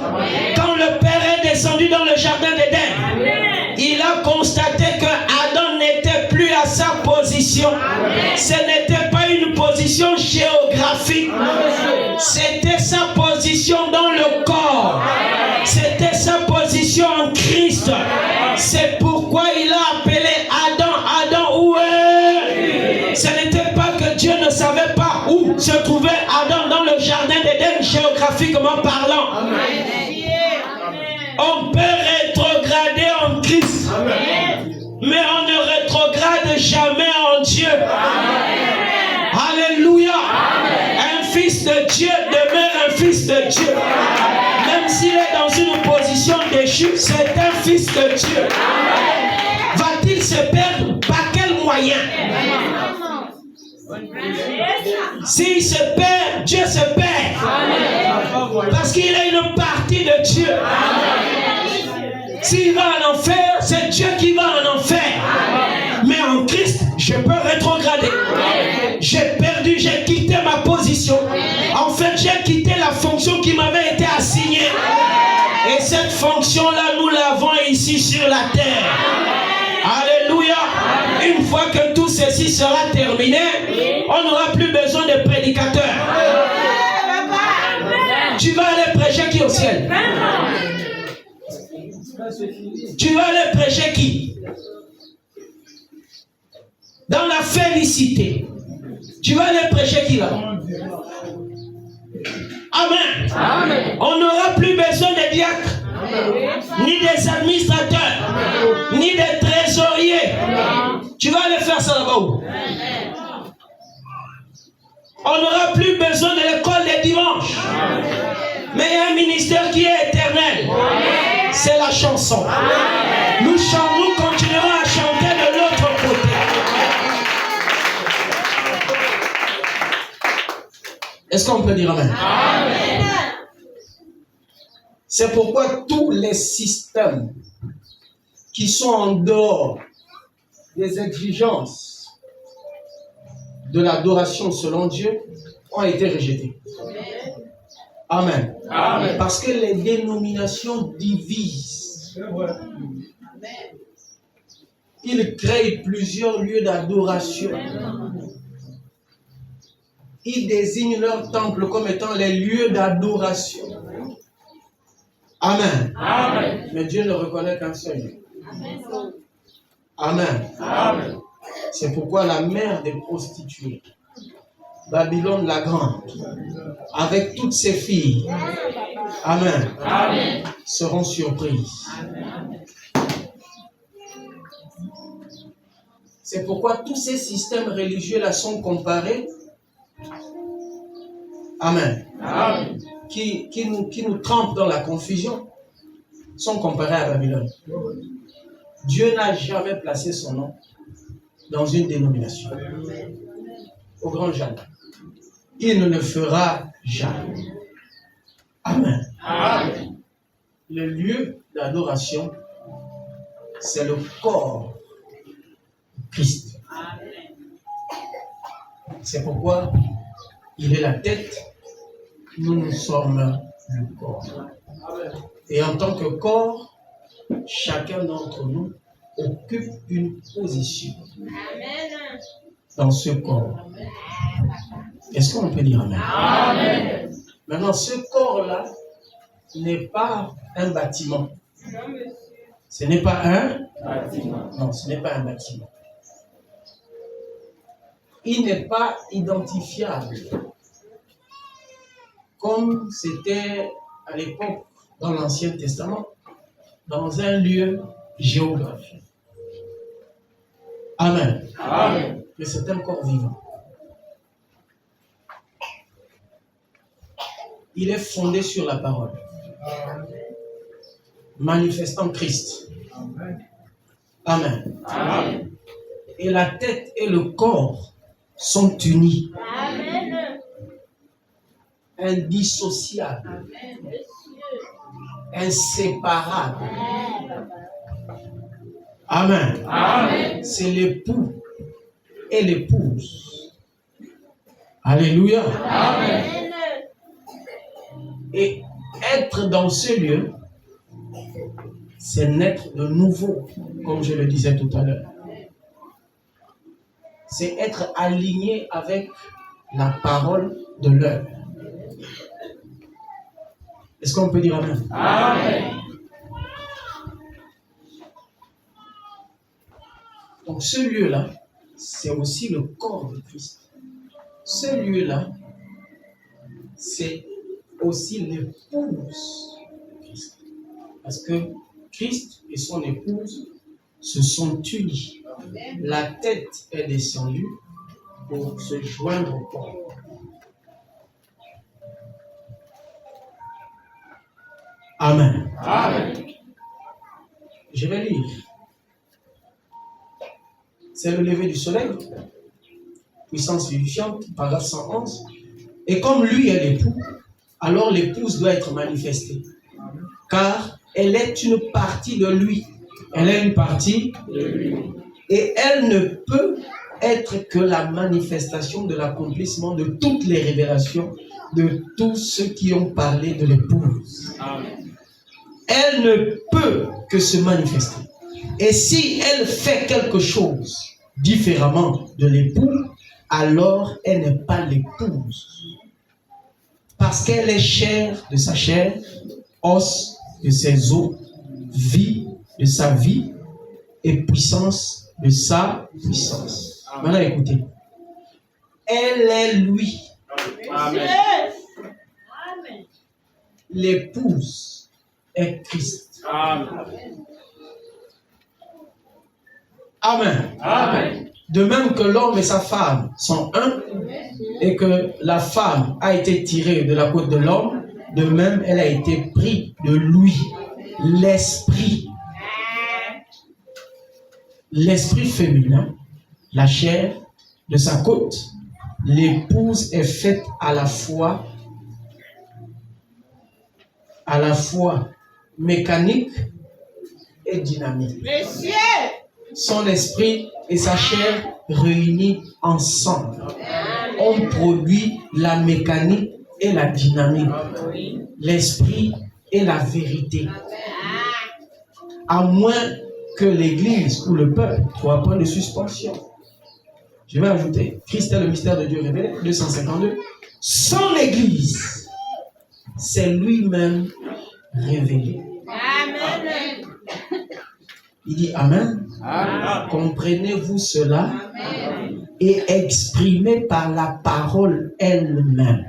Quand le Père est descendu dans le jardin d'Éden, il a constaté que Adam n'était plus à sa position. Ce n'était pas une position géographique. C'était sa position dans le corps. C'était sa position en Christ. C'est pourquoi il a appelé Adam. Adam, où est? Ce n'était pas que Dieu ne savait pas où se trouvait Adam dans le jardin d'Éden, géographiquement parlant. On peut rétrograder en Christ, mais on ne rétrograde jamais en Dieu. Alléluia. Un fils de Dieu demeure un fils de Dieu. Même s'il est dans une position déchue, c'est un fils de Dieu. Va-t-il se perdre? Par quel moyen? S'il se perd, Dieu se perd. Parce qu'il a une partie de Dieu. S'il va en enfer, c'est Dieu qui va en enfer. Mais en Christ, je peux rétrograder. J'ai perdu, j'ai quitté ma position. En fait, j'ai quitté la fonction qui m'avait été assignée. Et cette fonction-là, nous l'avons ici sur la terre. Alléluia. Une fois que tout ceci sera terminé, on n'aura plus besoin de prédicateurs. Tu vas aller prêcher qui au ciel? Tu vas aller prêcher qui? Dans la félicité. Tu vas aller prêcher qui là? Amen. Amen. On n'aura plus besoin des diacres, ni des administrateurs, ni des trésoriers. Tu vas aller faire ça là-bas où? On n'aura plus besoin de l'école des dimanches. Mais il y a un ministère qui est éternel. C'est la chanson. Nous continuerons à chanter de l'autre côté. Est-ce qu'on peut dire amen? Amen. C'est pourquoi tous les systèmes qui sont en dehors des exigences de l'adoration selon Dieu ont été rejetés. Amen. Amen. Parce que les dénominations divisent. Ils créent plusieurs lieux d'adoration. Ils désignent leur temple comme étant les lieux d'adoration. Amen. Amen. Mais Dieu ne reconnaît qu'un seul lieu. Amen. Amen. C'est pourquoi la mère des prostituées, Babylone la grande, avec toutes ses filles, amen, amen, seront surprises. C'est pourquoi tous ces systèmes religieux-là sont comparés, amen, amen, qui nous trempent dans la confusion, sont comparés à Babylone. Dieu n'a jamais placé son nom dans une dénomination. Au grand jamais. Il ne le fera jamais. Amen. Amen. Le lieu d'adoration, c'est le corps de Christ. C'est pourquoi il est la tête, nous sommes le corps. Et en tant que corps, chacun d'entre nous occupe une position dans ce corps. Est-ce qu'on peut dire amen? Amen. Maintenant, ce corps-là n'est pas un bâtiment. Ce n'est pas un bâtiment. Non, ce n'est pas un bâtiment. Il n'est pas identifiable comme c'était à l'époque dans l'Ancien Testament, dans un lieu géographique. Amen. Amen. Mais c'est un corps vivant. Il est fondé sur la parole, manifestant Christ. Amen. Amen. Et la tête et le corps sont unis. Amen. Indissociables. Inséparables. Amen. Amen. C'est l'époux et l'épouse Alléluia. Amen. Et être dans ce lieu, c'est naître de nouveau, comme je le disais tout à l'heure. C'est être aligné avec la parole de l'heure. Est-ce qu'on peut dire amen? Amen. Donc ce lieu-là, c'est aussi le corps de Christ. Ce lieu-là, c'est aussi l'épouse de Christ. Parce que Christ et son épouse se sont unis. La tête est descendue pour se joindre au corps. Amen. Amen. Je vais lire. C'est le lever du soleil, puissance vivifiante, paragraphe 111. Et comme lui est l'époux, alors l'épouse doit être manifestée. Car elle est une partie de lui. Elle est une partie de lui. Et elle ne peut être que la manifestation de l'accomplissement de toutes les révélations de tous ceux qui ont parlé de l'épouse. Amen. Elle ne peut que se manifester. Et si elle fait quelque chose différemment de l'époux, alors elle n'est pas l'épouse. Parce qu'elle est chair de sa chair, os de ses os, vie de sa vie et puissance de sa puissance. Maintenant écoutez. Elle est lui. Amen. L'épouse est Christ. Amen. Amen. Amen. De même que l'homme et sa femme sont un, et que la femme a été tirée de la côte de l'homme, de même elle a été prise de lui, l'esprit. L'esprit féminin, la chair de sa côte. L'épouse est faite à la fois mécanique et dynamique. Monsieur. Son esprit et sa chair réunis ensemble ont produit la mécanique et la dynamique, l'esprit et la vérité. À moins que l'Église ou le peuple soit point de suspension. Je vais ajouter, Christ est le mystère de Dieu révélé, 252. Son Église, c'est lui-même révélé. Amen. Il dit Amen. Amen. Comprenez-vous cela? Amen. Et exprimé par la parole elle-même.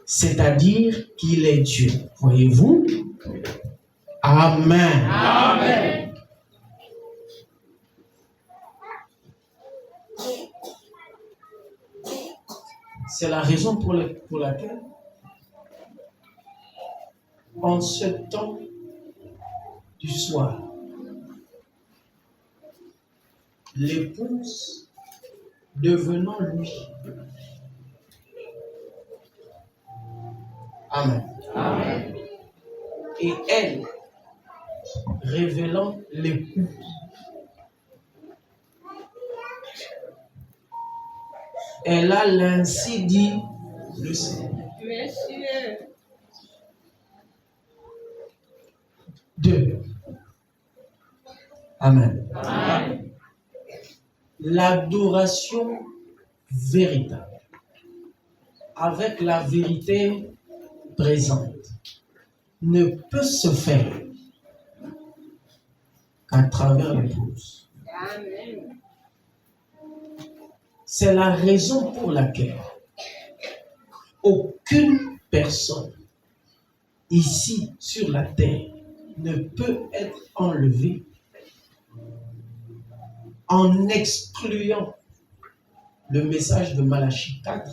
C'est-à-dire qu'il est Dieu. Voyez-vous? Amen. Amen. C'est la raison pour laquelle, en ce temps du soir, l'épouse devenant lui. Amen. Amen. Et elle, révélant l'époux. Elle a l'ainsi dit le Seigneur. Monsieur. 2. Amen. Amen. L'adoration véritable avec la vérité présente ne peut se faire qu'à travers l'épouse. Amen. C'est la raison pour laquelle aucune personne ici sur la terre ne peut être enlevée en excluant le message de Malachie 4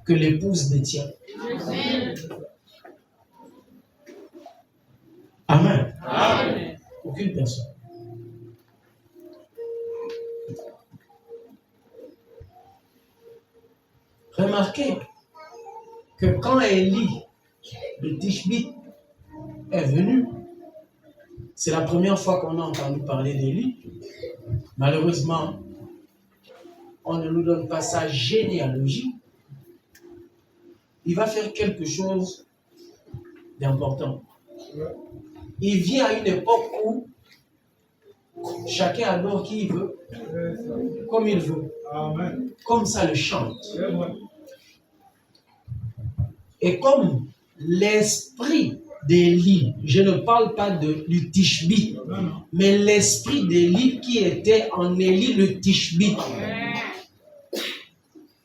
que l'épouse détient. Amen. Amen. Amen. Aucune personne. Remarquez que quand Élie de Tishbite est venu, c'est la première fois qu'on a entendu parler d'Élie. Malheureusement, on ne nous donne pas sa généalogie, il va faire quelque chose d'important. Il vient à une époque où chacun adore qui il veut, comme il veut. Amen. Comme ça le chante. C'est vrai. Et comme l'esprit d'Élie, je ne parle pas du Tishbite, Non, non. mais l'esprit d'Élie qui était en Élie le Tishbite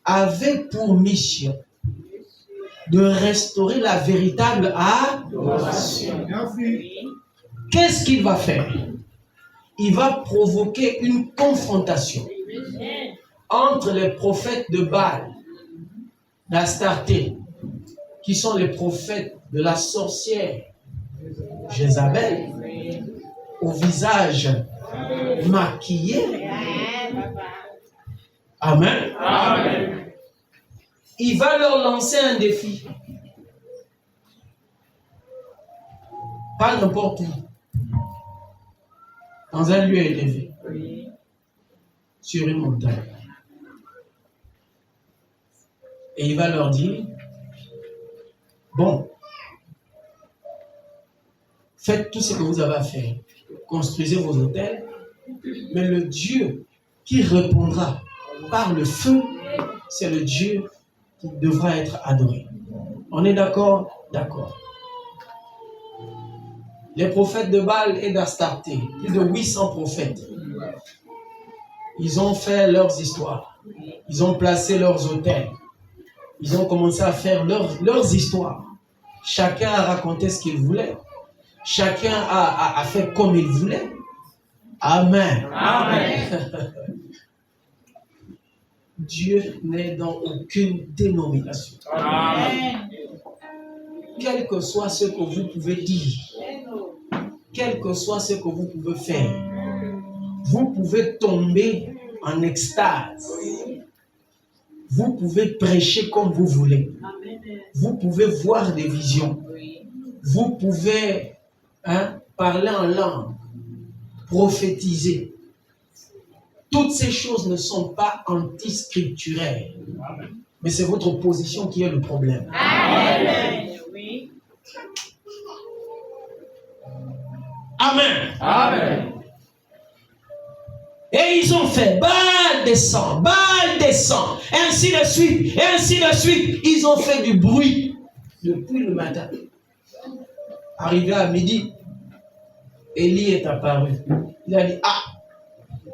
avait pour mission de restaurer la véritable adoration. Merci. Qu'est-ce qu'il va faire? Il va provoquer une confrontation entre les prophètes de Baal, d'Astarté, qui sont les prophètes de la sorcière Jézabel, au visage maquillé. Amen. Amen. Il va leur lancer un défi. Pas n'importe où. Dans un lieu élevé. Sur une montagne. Et il va leur dire, bon, faites tout ce que vous avez à faire. Construisez vos hôtels. Mais le Dieu qui répondra par le feu, c'est le Dieu qui devra être adoré. On est d'accord? D'accord. Les prophètes de Baal et d'Astarté, plus de 800 prophètes, ils ont fait leurs histoires. Ils ont placé leurs hôtels. Ils ont commencé à faire leurs histoires. Chacun a raconté ce qu'il voulait. Chacun a fait comme il voulait. Amen. Amen. Dieu n'est dans aucune dénomination. Amen. Quel que soit ce que vous pouvez dire, quel que soit ce que vous pouvez faire, vous pouvez tomber en extase. Vous pouvez prêcher comme vous voulez. Vous pouvez voir des visions. Vous pouvez parler en langue, prophétiser. Toutes ces choses ne sont pas anti-scripturaires. Mais c'est votre position qui est le problème. Amen. Oui. Amen. Amen. Et ils ont fait Baal descend, ainsi de suite, et ainsi de suite. Ils ont fait du bruit depuis le matin. Arrivé à midi, Élie est apparu. Il a dit, ah,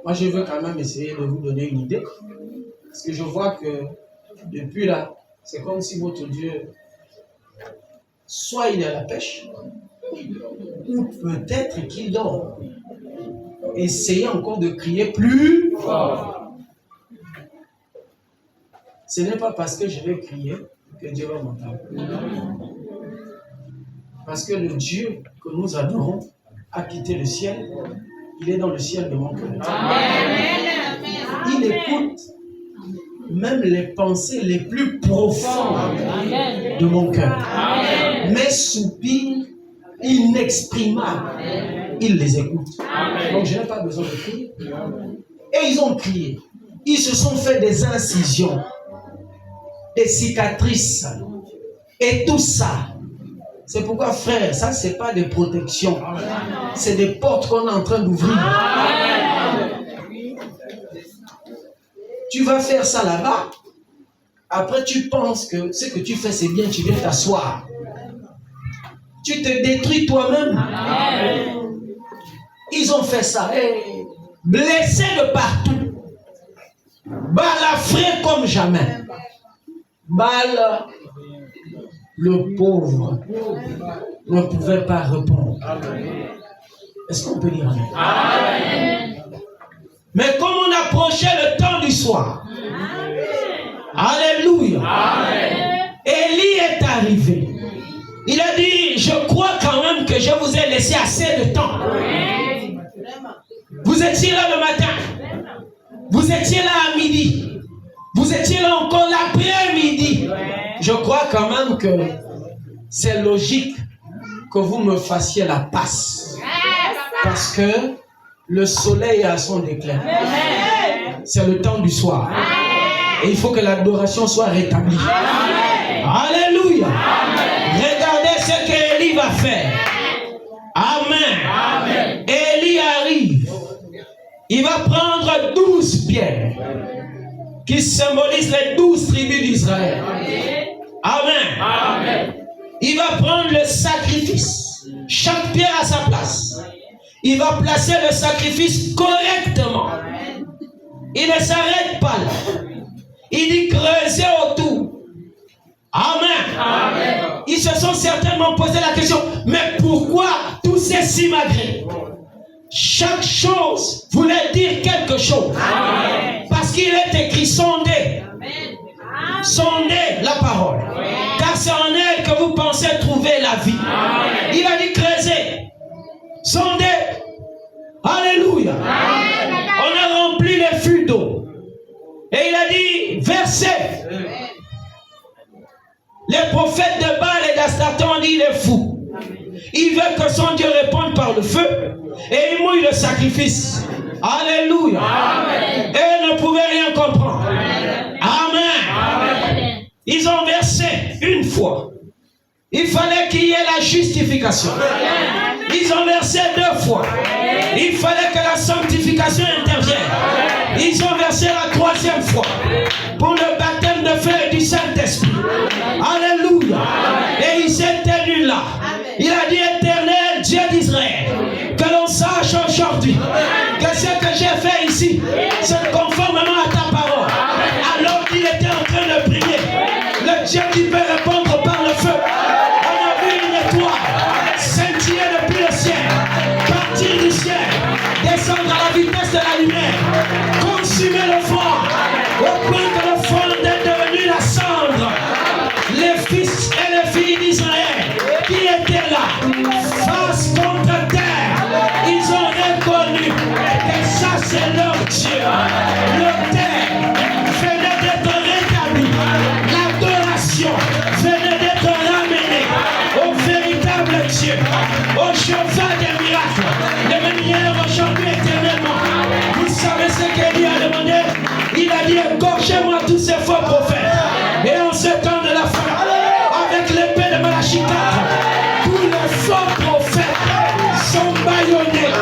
moi je veux quand même essayer de vous donner une idée. Parce que je vois que depuis là, c'est comme si votre Dieu, soit il est à la pêche, ou peut-être qu'il dort. Essayez encore de crier plus fort. Ce n'est pas parce que je vais crier que Dieu va m'entendre. Parce que le Dieu que nous adorons a quitté le ciel. Il est dans le ciel de mon cœur. Il écoute même les pensées les plus profondes de mon cœur. Mes soupirs inexprimables, il les écoute. Donc je n'ai pas besoin de crier. Et ils ont crié. Ils se sont fait des incisions, des cicatrices. Et tout ça, c'est pourquoi, frère, ça, ce n'est pas des protections. C'est des portes qu'on est en train d'ouvrir. Tu vas faire ça là-bas. Après, tu penses que ce que tu fais, c'est bien, tu viens t'asseoir. Tu te détruis toi-même. Ils ont fait ça. Et blessés de partout. Balafrés comme jamais. Baal, le pauvre, ne pouvait pas répondre. Est-ce qu'on peut dire amen? Amen. Mais comme on approchait le temps du soir, alléluia, Amen. Élie est arrivé. Il a dit, je crois quand même que je vous ai laissé assez de temps. Vous étiez là le matin. Vous étiez là à midi. Vous étiez là encore l'après-midi. Je crois quand même que c'est logique que vous me fassiez la passe. Parce que le soleil est à son déclin. c'est le temps du soir. Et il faut que l'adoration soit rétablie. Alléluia. Regardez ce qu'Élie va faire. Amen. Élie arrive. Il va prendre 12 pierres qui symbolisent les 12 tribus d'Israël. Amen. Il va prendre le sacrifice. Chaque pierre à sa place. Il va placer le sacrifice correctement. Il ne s'arrête pas là. Il dit creuser autour. Amen. Ils se sont certainement posé la question, mais pourquoi tous ces simagrées? Chaque chose voulait dire quelque chose. Parce qu'il est écrit sondez. Sondez la parole. Car c'est en elle que vous pensez trouver la vie. Il a dit creuser. Sondez. Alléluia. On a rempli les fûts d'eau. Et il a dit versez. Les prophètes de Baal et d'Astarté ont dit il est fou. Il veut que son Dieu réponde par le feu. Et il mouille le sacrifice. Alléluia. Et ils ne pouvaient rien comprendre. Amen. Ils ont versé une fois. Il fallait qu'il y ait la justification. Ils ont versé 2 fois. Il fallait que la sanctification intervienne. Ils ont versé la 3e fois pour le baptême de feu et du Saint-Esprit. Alléluia. Et il s'est tenu là. Il a dit éternel Dieu d'Israël, que l'on sache aujourd'hui que ce que j'ai fait ici, c'est conformément à ta parole. Alors qu'il était en train de prier, le Dieu qui peut répondre par le feu, on a vu une étoile scintiller depuis le ciel, partir du ciel, descendre à la vitesse de la lumière, consumer le fond, au point que le fond est devenu la cendre. Les fils et les filles d'Israël qui étaient là, face contre terre, ils ont reconnu que ça c'est leur Dieu. Le terre venait d'être rétabli, l'adoration venait d'être ramenée au véritable Dieu, au chauffeur des miracles, de même hier, aujourd'hui, éternellement. Vous savez ce qu'Élie a demandé? Il a dit égorgez-moi tous ces faux prophètes. Et en ce temps de la fin, avec l'épée de Malachie 4, tous les faux prophètes sont bâillonnés.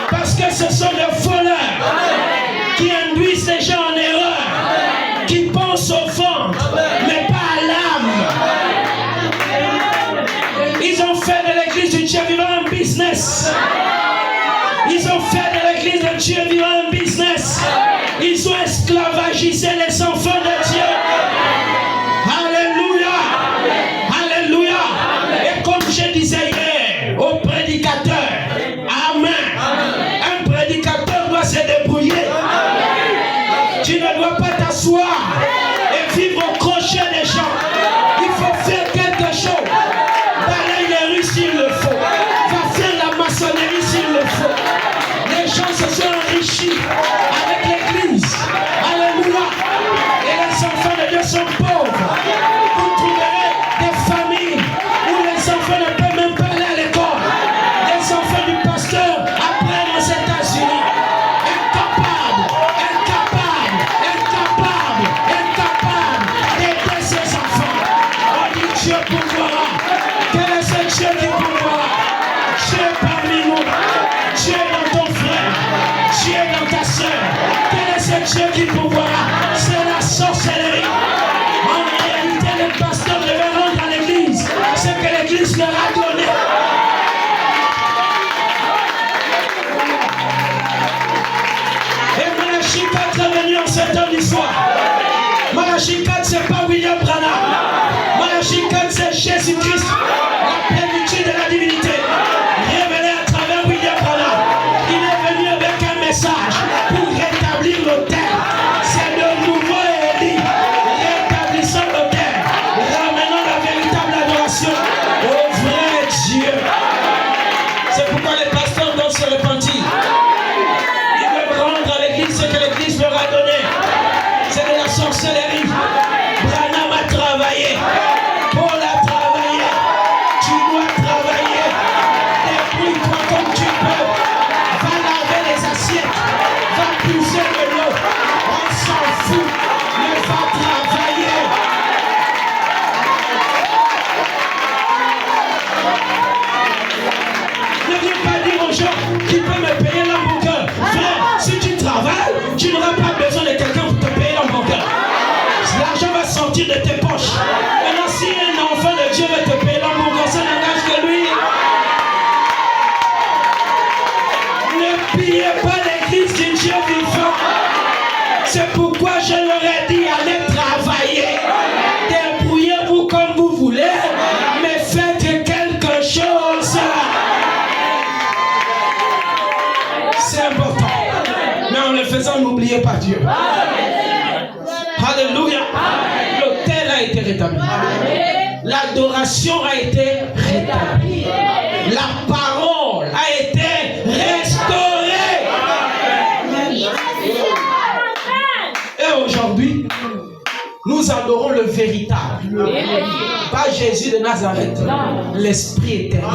Parce que ce sont des voleurs qui induisent les gens en erreur, qui pensent au ventre, mais pas à l'âme. Ils ont fait de l'église du Dieu vivant un business. Ils ont fait de l'église de Dieu vivant un business. Ils ont esclavagisé les enfants de Dieu. Alléluia. Alléluia. Et comme je disais hier au prédicateur, amen. Un prédicateur doit se débrouiller. Tu ne dois pas t'asseoir et vivre au crochet des gens. Il faut faire quelque chose. Balayer les rues s'il le faut. Va faire la maçonnerie s'il le faut. Les gens se sont enrichis avec l'église. Alléluia. Et les enfants de Dieu sont pauvres. Vous trouverez des familles où les enfants ne peuvent même pas aller à l'école. Les enfants du pasteur apprennent aux États-Unis. Incapables d'aider ses enfants. On dit Dieu pourvoira. Quel est ce Dieu qui pourvoira? Dieu parmi nous. Dieu dans ton frère. Dieu dans ta soeur. Quel est ce Dieu qui pourvoira? C'est la sorcellerie. En réalité, le pasteur devait rendre à l'église ce que l'église leur a donné. Et Malachie 4 est venu en ce temps d'histoire. Malachie 4, c'est pas William Branham. Malachie 4, c'est Jésus-Christ, la plénitude de la divinité, révélée à travers William Branham. Il est venu avec un message pour rétablir l'autel. C'est le nouveau Élie, rétablissant l'autel, ramenant la véritable adoration au vrai Dieu. C'est pourquoi les pasteurs doivent se repentir. Ils doivent rendre à l'église ce que l'église leur a donné. C'est de la sorcellerie. Branham a C'est pourquoi je leur ai dit, allez travailler. Débrouillez-vous comme vous voulez, mais faites quelque chose. C'est important. Mais en le faisant, n'oubliez pas Dieu. Alléluia. L'autel a été rétabli. L'adoration a été rétablie. La parole a été restaurée. Et aujourd'hui, nous adorons le véritable. Pas Jésus de Nazareth. L'Esprit éternel.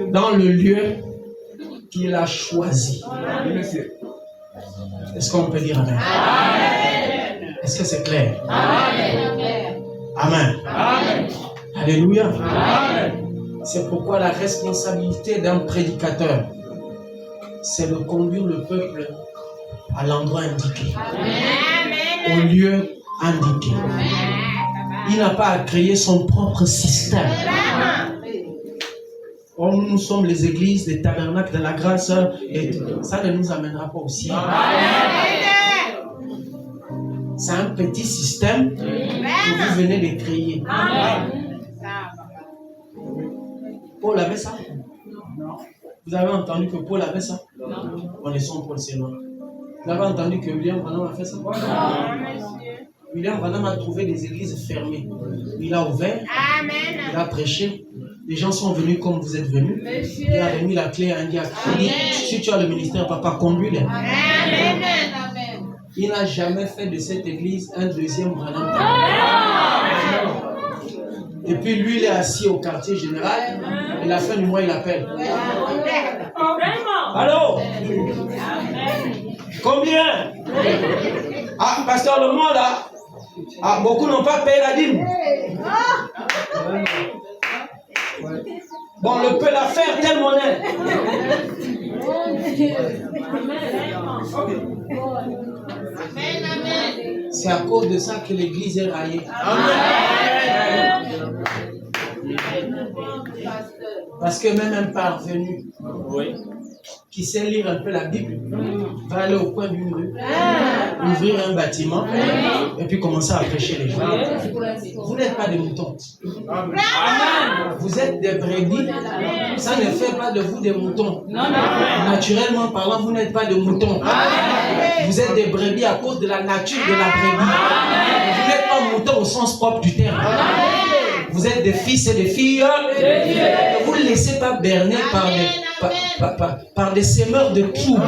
Dans le lieu qu'il a choisi. Est-ce qu'on peut dire Amen? Est-ce que c'est clair? Amen. Alléluia. C'est pourquoi la responsabilité d'un prédicateur, c'est de conduire le peuple à l'endroit indiqué, au lieu indiqué. Il n'a pas à créer son propre système. Or, nous sommes les églises, les tabernacles de la grâce, et ça ne nous amènera pas au ciel. C'est un petit système que vous venez de créer. Paul avait ça? Vous avez entendu que Paul avait ça? Connaissons Paul, c'est loin. Vous avez entendu que William Branham a fait ça? William Branham a trouvé des églises fermées. Il a ouvert, il a prêché. Les gens sont venus comme vous êtes venus. Il a remis la clé à un diacre. Il dit, si tu as le ministère, papa, conduis-les. Il n'a jamais fait de cette église un deuxième Branham. Et puis lui, il est assis au quartier général. Et la fin du mois, il appelle. Allô? Combien? Ah, pasteur, le mois là. Ah, beaucoup n'ont pas payé la dîme. Bon, le peut la faire, telle monnaie. C'est à cause de ça que l'église est raillée. Parce que même un parvenu qui sait lire un peu la Bible va aller au coin d'une rue, ouvrir un bâtiment et puis commencer à prêcher les gens. Vous n'êtes pas des moutons. Vous êtes des brebis. Ça ne fait pas de vous des moutons. Naturellement parlant, vous n'êtes pas des moutons. Vous êtes des brebis à cause de la nature de la brebis. Vous n'êtes pas moutons au sens propre du terme. Vous êtes des fils et des filles. Ne vous laissez pas berner par des semeurs de troubles.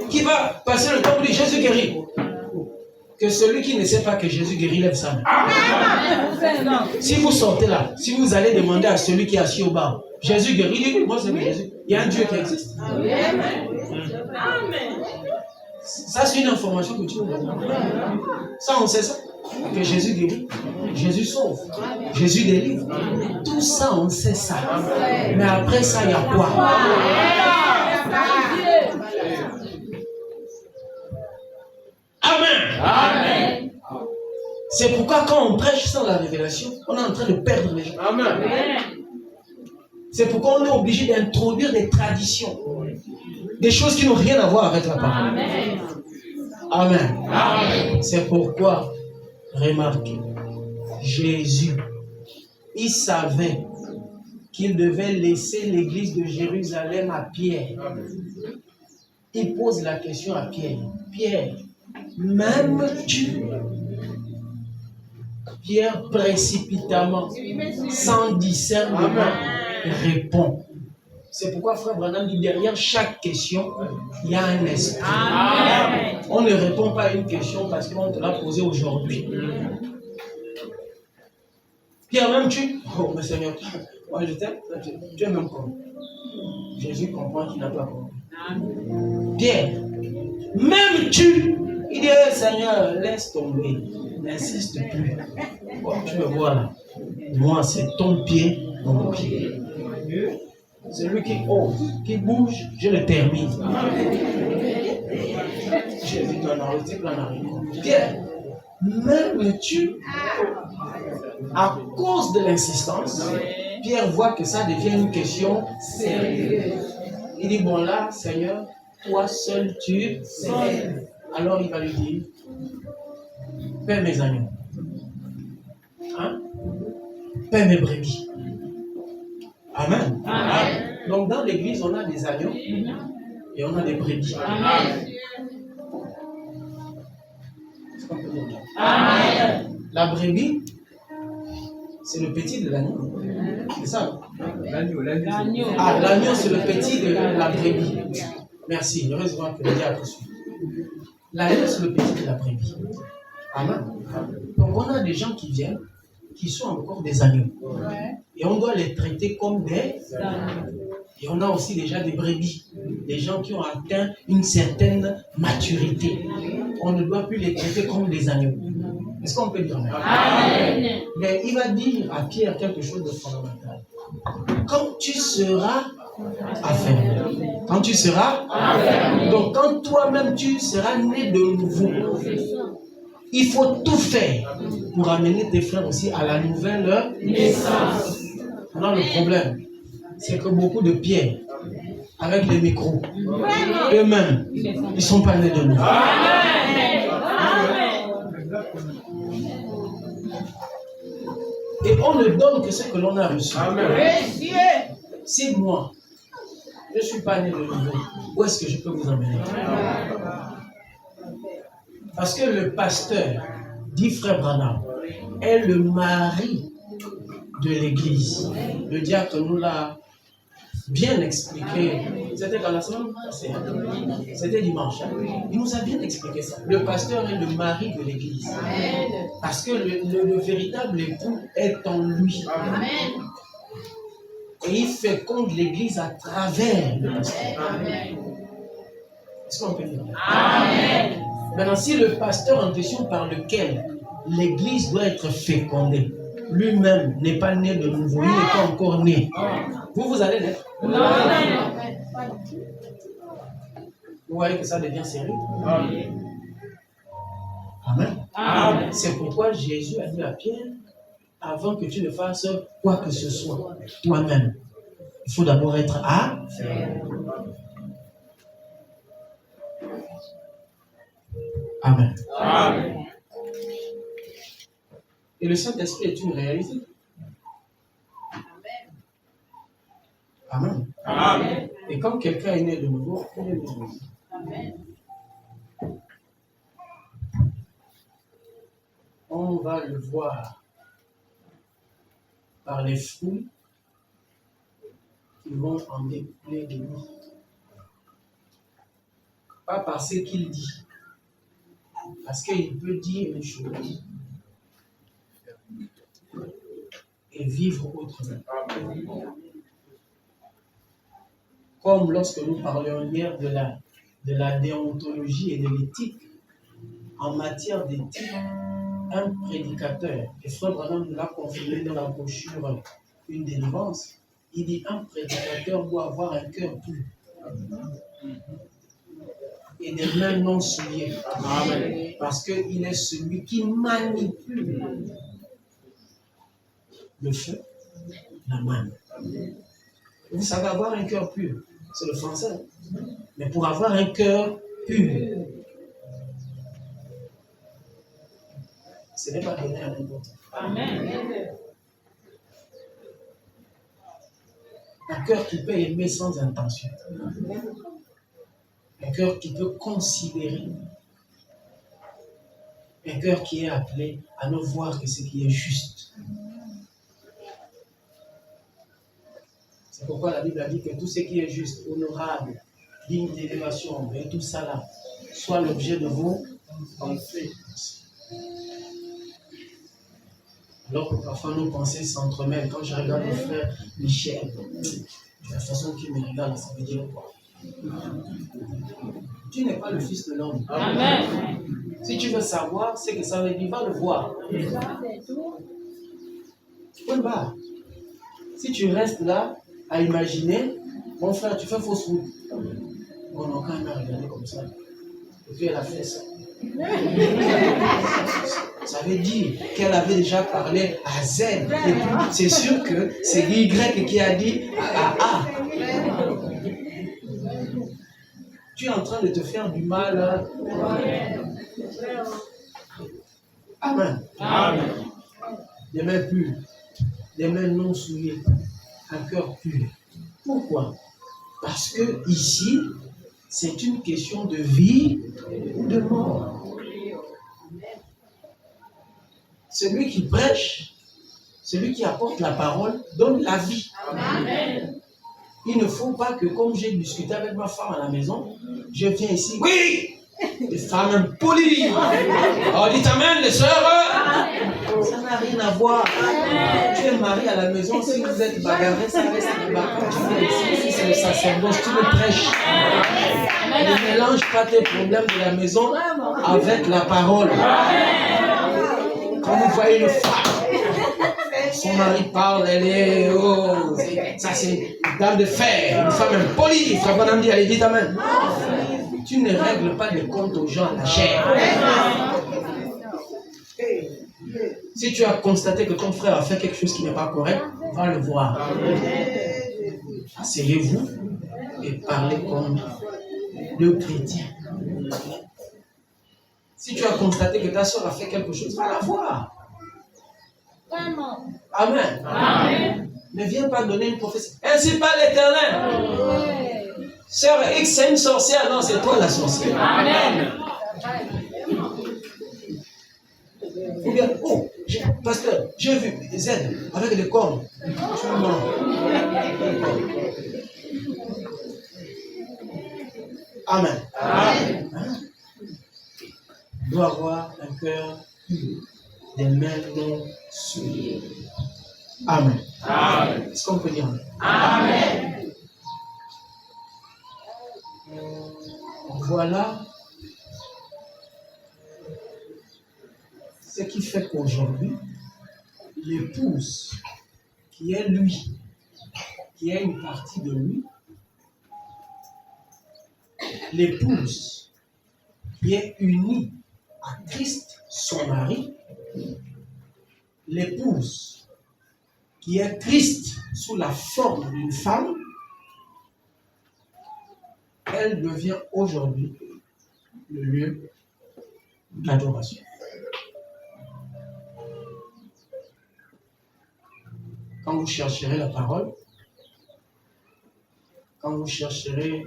Qui va passer le temps pour dire Jésus guérit? Que celui qui ne sait pas que Jésus guérit lève sa main. Si vous sortez là, si vous allez demander à celui qui est assis au bar, Jésus guérit, il dit moi c'est Jésus. Il y a un Dieu qui existe. Ça c'est une information que tu veux donner. Ça on sait ça. Que Jésus guérit, Jésus sauve, Jésus délivre. Tout ça on sait ça. Mais après ça il y a quoi? Amen. Amen. C'est pourquoi quand on prêche sans la révélation, on est en train de perdre les gens. Amen. C'est pourquoi on est obligé d'introduire des traditions, des choses qui n'ont rien à voir avec la parole. Amen. Amen. Amen. C'est pourquoi, remarquez, Jésus, il savait qu'il devait laisser l'église de Jérusalem à Pierre. Il pose la question à Pierre. Pierre, m'aimes-tu? Pierre, précipitamment, sans discernement, répond. C'est pourquoi frère Branham dit derrière chaque question, il y a un esprit. Amen. On ne répond pas à une question parce qu'on te l'a posée aujourd'hui. Pierre, m'aimes-tu? Oh, mais Seigneur, moi je t'aime. Tu es même comme. Jésus comprend qu'il n'a pas compris. Pierre, m'aimes-tu? Il dit, Seigneur, laisse tomber. N'insiste plus. Bon, tu me vois là. Moi, c'est ton pied, mon pied. Celui qui ose, qui bouge, je le termine. Jésus t'en a retiré en arrière. Pierre, m'aimes-tu? À cause de l'insistance, Pierre voit que ça devient une question sérieuse. Il dit, bon là, Seigneur, toi seul tu sais. Alors il va lui dire, paie mes agneaux. Hein? Paie mes brebis. Amen. Amen. Donc dans l'église, on a des agneaux et on a des brebis. Amen. Est-ce qu'on peut dire ça? Amen. La brebis, c'est le petit de l'agneau. C'est ça. L'agneau. Ah, l'agneau, c'est le petit de la brebis. Merci. Heureusement que le diable suit. L'agneau, c'est le petit de la brebis. Amen. Donc on a des gens qui viennent, qui sont encore des agneaux. Et on doit les traiter comme des agneaux. Et on a aussi déjà des brebis, des gens qui ont atteint une certaine maturité. On ne doit plus les traiter comme des agneaux. Est-ce qu'on peut dire Amen? Amen. Mais il va dire à Pierre quelque chose de fondamental. Quand tu seras affermi, quand tu seras affermi, donc quand toi-même tu seras né de nouveau, il faut tout faire pour amener tes frères aussi à la nouvelle naissance. Maintenant, le problème, c'est que beaucoup de Pierre, avec les micros, eux-mêmes, ils ne sont pas nés de nouveau. Et on ne donne que ce que l'on a reçu. Si moi, je ne suis pas né de nouveau, où est-ce que je peux vous emmener? Parce que le pasteur, dit frère Branham, est le mari de l'église. Le diacre nous l'a bien expliqué. C'était dans la semaine passée. C'était dimanche. Il nous a bien expliqué ça. Le pasteur est le mari de l'église. Parce que le véritable époux est en lui. Et il féconde l'église à travers le pasteur. Est-ce qu'on peut dire? Amen. Maintenant, si le pasteur en question par lequel l'église doit être fécondée, lui-même n'est pas né de nouveau, il n'est pas encore né, vous allez naître. Non. Vous voyez que ça devient sérieux. Amen. Amen. C'est pourquoi Jésus a dit à Pierre, avant que tu ne fasses quoi que ce soit, toi-même, il faut d'abord être à faire. Amen. Amen. Et le Saint-Esprit est une réalité. Amen. Amen. Et quand quelqu'un est né de nouveau, il est né de nouveau. On va le voir par les fruits qui vont en découler de lui. Pas par ce qu'il dit. Parce qu'il peut dire une chose et vivre autrement. Comme lorsque nous parlions hier de la déontologie et de l'éthique, en matière d'éthique, un prédicateur, et Frère Branham nous l'a confirmé dans la brochure Une délivrance, il dit un prédicateur doit avoir un cœur pur et des mains non souillées. Amen. Parce qu'il est celui qui manipule le feu, la manne. Vous savez, avoir un cœur pur, c'est le français. Mais pour avoir un cœur pur, ce n'est pas donné à n'importe qui. Amen. Un cœur qui peut aimer sans intention. Un cœur qui peut considérer. Un cœur qui est appelé à ne voir que ce qui est juste. C'est pourquoi la Bible a dit que tout ce qui est juste, honorable, digne d'élévation, et tout ça là, soit l'objet de vos pensées. Alors que parfois nos pensées s'entremêlent. Quand je regarde mon frère Michel, de la façon qu'il me regarde, ça veut dire quoi? Tu n'es pas le fils de l'homme. Amen. Si tu veux savoir, c'est que ça veut dire, va le voir. Point barre. Si tu restes là à imaginer, mon frère, tu fais fausse route. On n'a quand même à regarder comme ça. Et puis elle a fait ça. Ça veut dire qu'elle avait déjà parlé à Z. Et puis, c'est sûr que c'est Y qui a dit à A. Tu es en train de te faire du mal. Hein? Amen. Amen. Des mains pures, des mains non souillées, un cœur pur. Pourquoi? Parce que ici, c'est une question de vie ou de mort. Celui qui prêche, celui qui apporte la parole, donne la vie. Amen. Il ne faut pas que, comme j'ai discuté avec ma femme à la maison, je viens ici. Oui! Les femmes impolies! Oh, dites amen, les sœurs! Ça n'a rien à voir. Tu es marié à la maison, si vous êtes bagarré, ça reste bagarre. Tu viens ici, si c'est le sacerdoce, tu le prêches. Ne mélange pas tes problèmes de la maison avec la parole. Quand vous voyez une femme, son mari parle, elle est, oh, ça c'est une dame de fer, une femme impolie, frère Bonham dit, allez, dites amen. Tu ne règles pas de compte aux gens à la chair. Si tu as constaté que ton frère a fait quelque chose qui n'est pas correct, va le voir. Asseyez-vous et parlez comme le chrétien. Si tu as constaté que ta soeur a fait quelque chose, va la voir. Amen. Amen. Ne viens pas donner une prophétie. Ainsi parle l'Éternel. Sœur X, c'est une sorcière. Non, c'est toi la sorcière. Amen. Ou bien, oh, pasteur, j'ai vu Z avec des cornes. Tu mens. Amen. Amen. Hein? Il doit avoir un cœur pur, des mains non souillées. Amen. Amen. Est-ce qu'on peut dire amen? Amen. Voilà ce qui fait qu'aujourd'hui, l'épouse qui est lui, qui est une partie de lui, l'épouse qui est unie à Christ, son mari, l'épouse qui est Christ sous la forme d'une femme, elle devient aujourd'hui le lieu d'adoration. Quand vous chercherez la parole, quand vous chercherez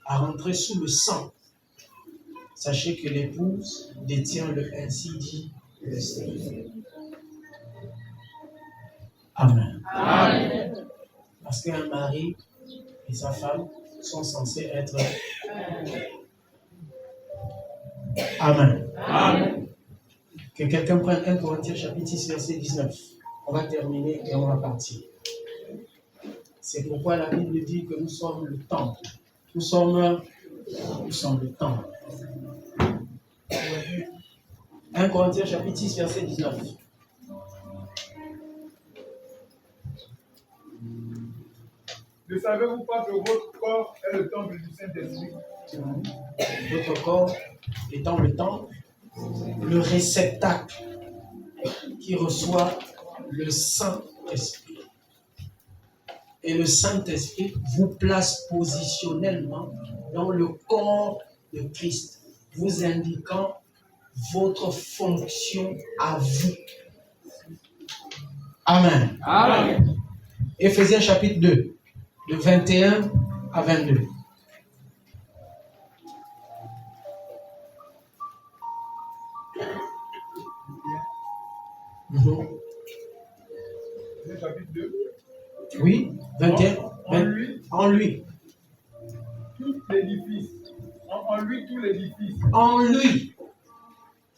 à rentrer sous le sang, sachez que l'épouse détient le ainsi dit le Seigneur. Amen. Amen. Parce qu'un mari et sa femme sont censés être. Amen. Amen. Que quelqu'un prenne 1 Corinthiens chapitre 6, verset 19. On va terminer et on va partir. C'est pourquoi la Bible dit que nous sommes le temple. Nous sommes le temple. 1 Corinthiens chapitre 6, verset 19. Ne savez-vous pas que votre corps est le temple du Saint-Esprit? Votre corps étant le temple, le réceptacle qui reçoit le Saint-Esprit. Et le Saint-Esprit vous place positionnellement dans le corps de Christ, vous indiquant votre fonction à vous. Amen. Amen. Éphésiens chapitre 2, de 21 à 22. Le chapitre 2. Oui, 21. En lui, En lui. tout l'édifice. En lui, tout l'édifice. En lui.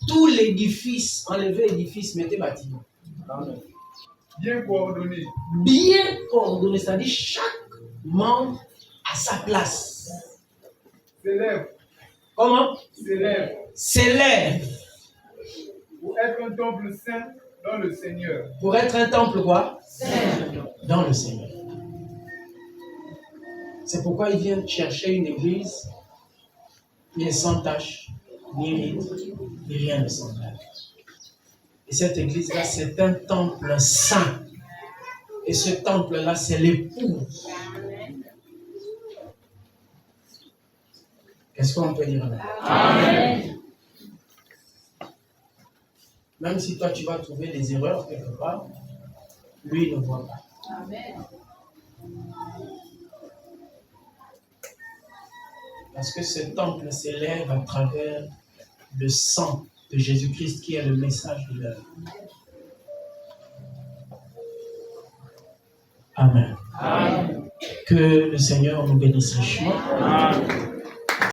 Tout l'édifice. Enlevez édifice, mettez bâtiment. Bien coordonné. Bien coordonné, c'est-à-dire chaque membre à sa place. S'élève. Comment? S'élève. S'élève. Pour être un temple saint dans le Seigneur. Pour être un temple quoi? Saint. Dans le Seigneur. C'est pourquoi il vient chercher une église qui est sans tache, ni rite, ni rien de semblable. Et cette église-là, c'est un temple saint. Et ce temple-là, c'est l'épouse. Qu'est-ce qu'on peut dire là? Amen. Même si toi, tu vas trouver des erreurs quelque part, lui, il ne voit pas. Amen. Parce que ce temple s'élève à travers le sang de Jésus-Christ qui est le message de l'œuvre. Amen. Amen. Que le Seigneur nous bénisse richement. Amen.